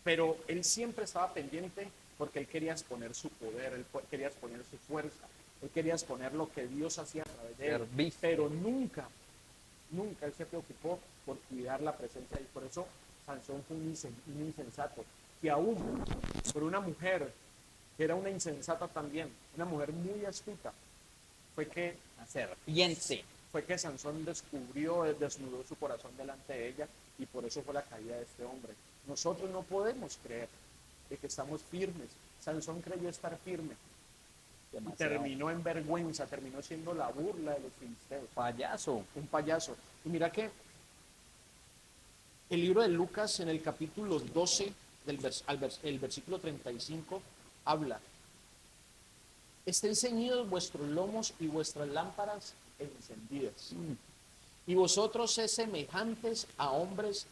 Pero él siempre estaba pendiente porque él quería exponer su poder, quería exponer su fuerza, él quería exponer lo que Dios hacía a través de él, Ser visto. pero nunca él se preocupó por cuidar la presencia de Dios. Por eso Sansón fue un insensato, que aún por una mujer que era una insensata también, una mujer muy astuta, fue que Serpiente. Sansón desnudó su corazón delante de ella, y por eso fue la caída de este hombre. Nosotros no podemos creer de que estamos firmes. Sansón creyó estar firme y terminó en vergüenza, terminó siendo la burla de los filisteos. Payaso. Un payaso. Y mira que el libro de Lucas en el capítulo 12, el versículo 35, habla: estén ceñidos vuestros lomos y vuestras lámparas encendidas. Y vosotros sed semejantes a hombres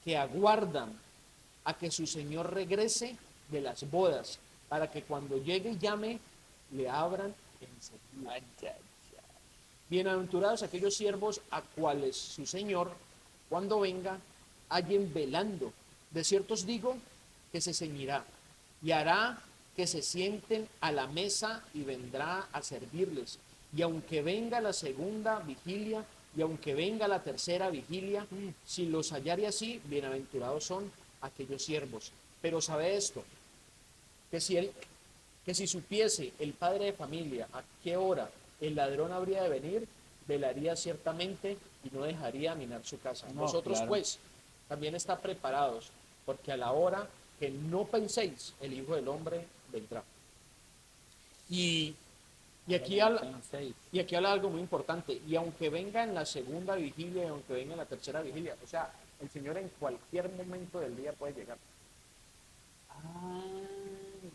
que aguardan a que su señor regrese de las bodas, para que cuando llegue y llame, le abran enseguida. Bienaventurados aquellos siervos a cuales su señor, cuando venga, hallen velando. De cierto os digo que se ceñirá y hará que se sienten a la mesa y vendrá a servirles. Y aunque venga la segunda vigilia y aunque venga la tercera vigilia, si los hallare así, bienaventurados son aquellos siervos. Pero sabe esto, que si supiese el padre de familia a qué hora el ladrón habría de venir, velaría ciertamente y no dejaría minar su casa. Vosotros claro. pues también está preparados, porque a la hora que no penséis, el Hijo del Hombre vendrá. Y aquí habla algo muy importante: y aunque venga en la segunda vigilia y aunque venga en la tercera vigilia, o sea, el Señor en cualquier momento del día puede llegar.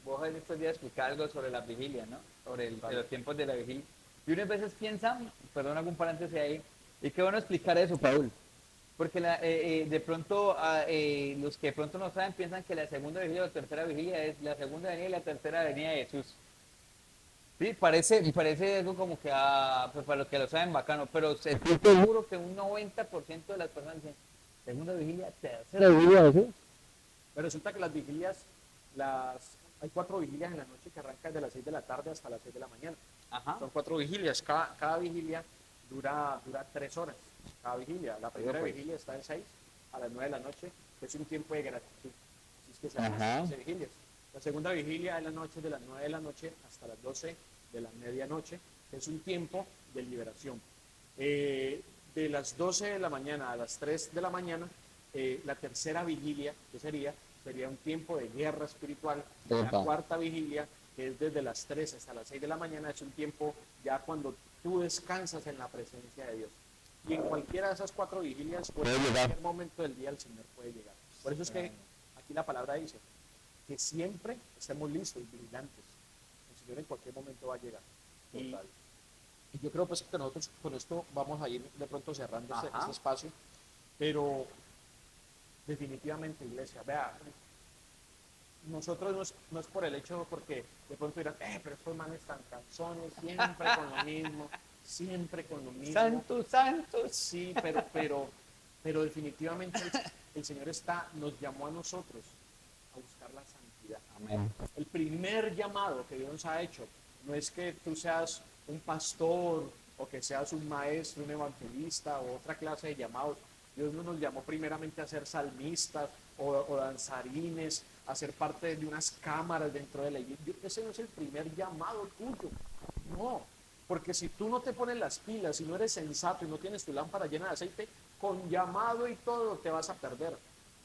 Vos en estos días explicar algo sobre la vigilia, ¿no? Sobre los tiempos de la vigilia. Y unas veces piensan, perdón, algún paréntesis ahí, y qué bueno explicar eso, Paul. Porque de pronto, los que de pronto no saben piensan que la segunda vigilia o la tercera vigilia es la segunda venida y la tercera venida de Jesús. Sí, parece algo como que, pues para los que lo saben, bacano, pero estoy seguro que un 90% de las personas dicen, segunda vigilia, tercera vigilia de Jesús. Pero resulta que las vigilias, hay 4 vigilias en la noche que arrancan de las 6 de la tarde hasta las 6 de la mañana. Ajá. Son 4 vigilias, cada vigilia dura 3 horas. Cada vigilia, la primera vigilia está de 6 a las 9 de la noche, que es un tiempo de gratitud. Así es que se hacen vigilias. La segunda vigilia es la noche de las 9 de la noche hasta las 12 de la medianoche, que es un tiempo de liberación. De las 12 de la mañana a las 3 de la mañana, la tercera vigilia, que sería un tiempo de guerra espiritual. La cuarta vigilia, que es desde las 3 hasta las 6 de la mañana, es un tiempo ya cuando tú descansas en la presencia de Dios. Y en cualquiera de esas 4 vigilias, pues, en cualquier momento del día el Señor puede llegar. Por eso es que aquí la palabra dice que siempre estemos listos y vigilantes. El Señor en cualquier momento va a llegar. Y yo creo pues que nosotros con esto vamos a ir de pronto cerrando este espacio, pero definitivamente, iglesia, vea, nosotros no es por el hecho, porque de pronto dirán, pero estos manes tan canzones, siempre con lo mismo. Santos. Sí, pero definitivamente el Señor nos llamó a nosotros a buscar la santidad. Amén. El primer llamado que Dios nos ha hecho no es que tú seas un pastor o que seas un maestro, un evangelista o otra clase de llamados. Dios no nos llamó primeramente a ser salmistas o danzarines, a ser parte de unas cámaras dentro de la iglesia. Ese no es el primer llamado tuyo. No, porque si tú no te pones las pilas, si no eres sensato y no tienes tu lámpara llena de aceite, con llamado y todo te vas a perder.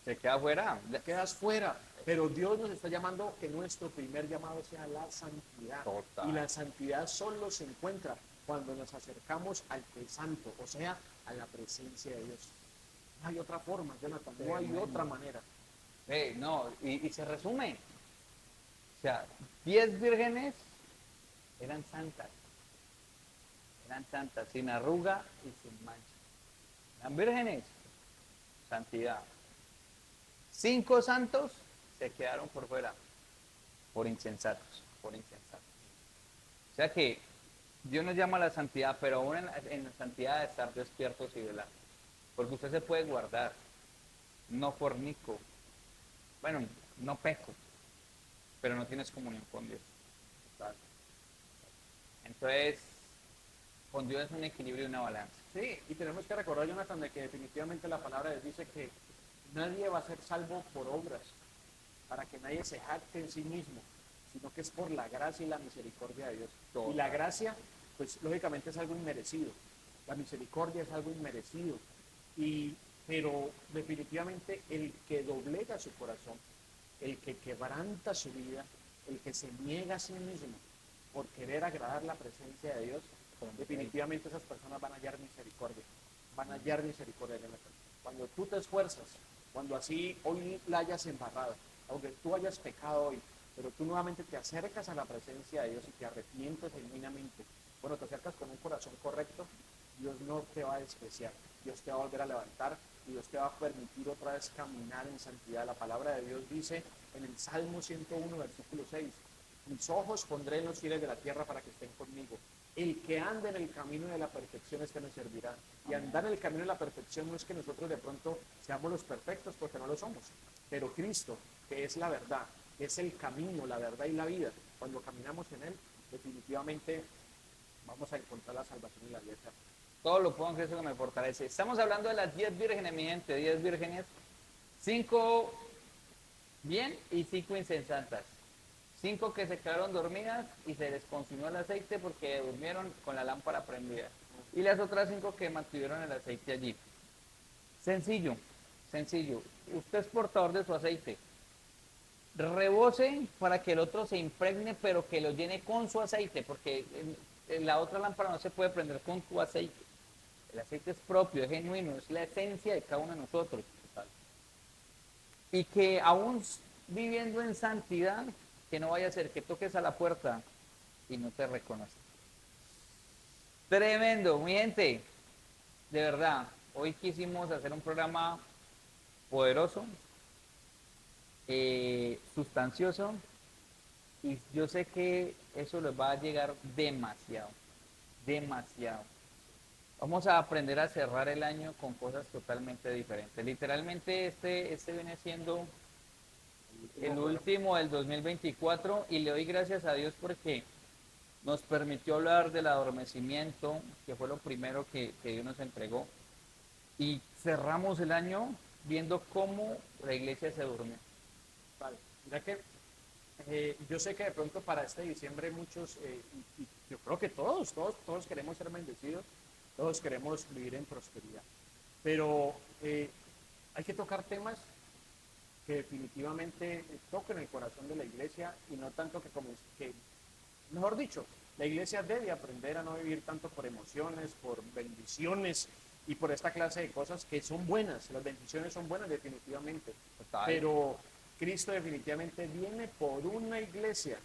Se queda fuera. Te quedas fuera. Pero Dios nos está llamando que nuestro primer llamado sea la santidad. Total. Y la santidad solo se encuentra cuando nos acercamos al que es santo, o sea, a la presencia de Dios. No hay otra forma, Jonathan, no hay otra manera. No, y se resume. O sea, 10 vírgenes eran santas, sin arruga y sin mancha. Eran vírgenes, santidad. 5 santos se quedaron por fuera, por insensatos. O sea que Dios nos llama a la santidad, pero aún en la santidad de estar despiertos y velar. Porque usted se puede guardar, no fornico, bueno, no peco, pero no tienes comunión con Dios. Total. Entonces, con Dios es un equilibrio y una balanza. Sí, y tenemos que recordar, Jonathan, de que definitivamente la palabra de Dios dice que nadie va a ser salvo por obras, para que nadie se jacte en sí mismo, sino que es por la gracia y la misericordia de Dios. Total. Y la gracia, pues lógicamente es algo inmerecido, la misericordia es algo inmerecido, pero definitivamente el que doblega su corazón, el que quebranta su vida, el que se niega a sí mismo por querer agradar la presencia de Dios, definitivamente esas personas van a hallar misericordia, van a hallar misericordia. Cuando tú te esfuerzas, cuando así hoy la hayas embarrado, aunque tú hayas pecado hoy, pero tú nuevamente te acercas a la presencia de Dios y te arrepientes genuinamente, bueno, te acercas con un corazón correcto, Dios no te va a despreciar, Dios te va a volver a levantar y Dios te va a permitir otra vez caminar en santidad. La palabra de Dios dice en el Salmo 101, versículo 6, mis ojos pondré en los fieles de la tierra para que estén conmigo. El que anda en el camino de la perfección es que nos servirá. Y andar en el camino de la perfección no es que nosotros de pronto seamos los perfectos, porque no lo somos. Pero Cristo, que es la verdad, que es el camino, la verdad y la vida, cuando caminamos en Él, definitivamente vamos a encontrar la salvación y la vida eterna. Todo lo puedo en Cristo que me fortalece. Estamos hablando de las 10 vírgenes, mi gente, 10 vírgenes, 5 bien y 5 insensatas. 5 que se quedaron dormidas y se les consumió el aceite porque durmieron con la lámpara prendida. Y las otras 5 que mantuvieron el aceite allí. Sencillo, sencillo. Usted es portador de su aceite. Rebose para que el otro se impregne, pero que lo llene con su aceite, porque la otra lámpara no se puede prender con tu aceite. El aceite es propio, es genuino, es la esencia de cada uno de nosotros. Y que aún viviendo en santidad, que no vaya a ser que toques a la puerta y no te reconozca. Tremendo, mi gente. De verdad, hoy quisimos hacer un programa poderoso, sustancioso, y yo sé que eso les va a llegar demasiado, demasiado. Vamos a aprender a cerrar el año con cosas totalmente diferentes. Literalmente este viene siendo el último del 2024 y le doy gracias a Dios porque nos permitió hablar del adormecimiento, que fue lo primero que Dios nos entregó, y cerramos el año viendo cómo la iglesia se durmió. Vale. Mira que yo sé que de pronto para este diciembre muchos, y yo creo que todos queremos ser bendecidos, todos queremos vivir en prosperidad, pero hay que tocar temas que definitivamente toquen el corazón de la iglesia y no tanto que mejor dicho, la iglesia debe aprender a no vivir tanto por emociones, por bendiciones y por esta clase de cosas que son buenas. Las bendiciones son buenas definitivamente, Total. pero Cristo definitivamente viene por una iglesia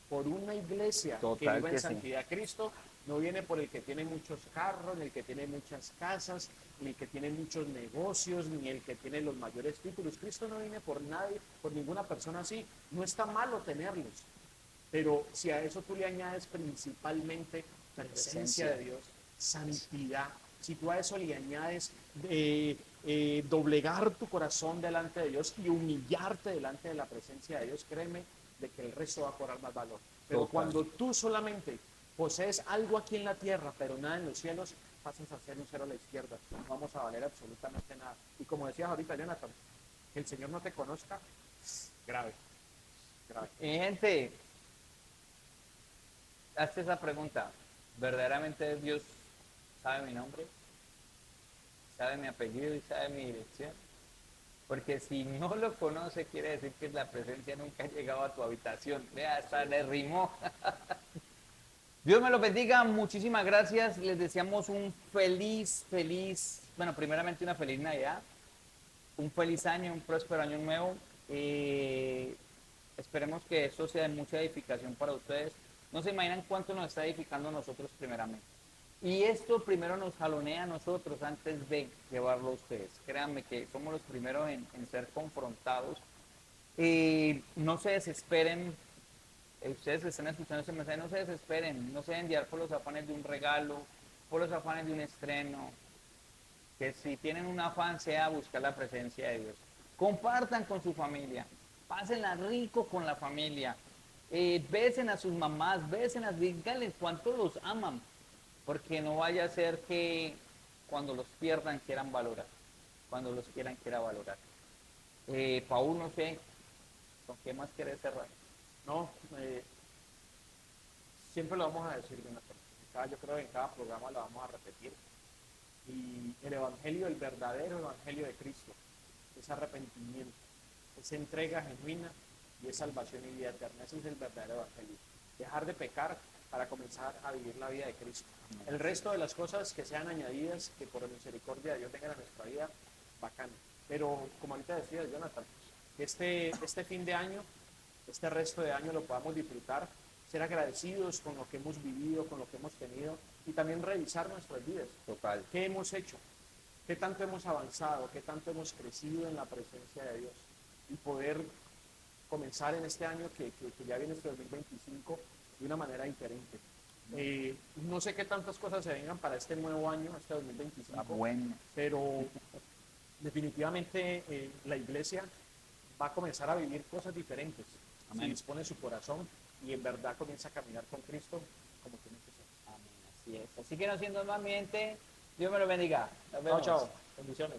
que Total viva en que sí. santidad. Cristo no viene por el que tiene muchos carros, ni el que tiene muchas casas, ni el que tiene muchos negocios, ni el que tiene los mayores títulos. Cristo no viene por nadie, por ninguna persona así. No está malo tenerlos, pero si a eso tú le añades principalmente presencia de Dios, santidad, si tú a eso le añades doblegar tu corazón delante de Dios y humillarte delante de la presencia de Dios, créeme de que el resto va a cobrar más valor. Pero Total. cuando tú solamente posees algo aquí en la tierra, pero nada en los cielos, pasas a ser un cero a la izquierda. No vamos a valer absolutamente nada. Y como decías ahorita, Jonathan, que el Señor no te conozca, grave, grave. Mi gente, hazte esa pregunta. ¿Verdaderamente Dios sabe mi nombre? ¿Sabe mi apellido y sabe mi dirección? Porque si no lo conoce, quiere decir que la presencia nunca ha llegado a tu habitación. Vea, hasta le rimó. Dios me los bendiga, muchísimas gracias. Les deseamos un feliz, bueno, primeramente una feliz Navidad, un feliz año, un próspero año nuevo. Esperemos que esto sea de mucha edificación para ustedes. No se imaginan cuánto nos está edificando a nosotros primeramente. Y esto primero nos jalonea a nosotros antes de llevarlo a ustedes. Créanme que somos los primeros en ser confrontados. No se desesperen. Ustedes que están escuchando este mensaje, no se desesperen. No se deben guiar por los afanes de un regalo, por los afanes de un estreno. Que si tienen un afán sea buscar la presencia de Dios. Compartan con su familia. pásenla rico con la familia, besen a sus mamás, besen, díganles cuánto los aman, porque no vaya a ser que cuando los pierdan quieran valorar, cuando los quieran valorar. Paul, no sé, ¿con qué más quieres cerrar? No, siempre lo vamos a decir, Jonathan. Yo creo que en cada programa lo vamos a repetir. Y el evangelio, el verdadero evangelio de Cristo, es arrepentimiento, es entrega genuina y es salvación y vida eterna. Ese es el verdadero evangelio. Dejar de pecar para comenzar a vivir la vida de Cristo. El resto de las cosas que sean añadidas, que por misericordia de Dios vengan a nuestra vida, bacán. Pero como ahorita decía Jonathan, este fin de año, este resto de año lo podamos disfrutar, ser agradecidos con lo que hemos vivido, con lo que hemos tenido y también revisar nuestras vidas. Total. ¿Qué hemos hecho? ¿Qué tanto hemos avanzado? ¿Qué tanto hemos crecido en la presencia de Dios? Y poder comenzar en este año que ya viene este 2025 de una manera diferente. No sé qué tantas cosas se vengan para este nuevo año, este 2025, Bueno. pero definitivamente la iglesia va a comenzar a vivir cosas diferentes. Amén. Si dispone su corazón y en verdad comienza a caminar con Cristo como tiene que ser. Amén, así es. Así que no siendo más mi gente, Dios me lo bendiga. Nos Chao, vemos. chao. Bendiciones.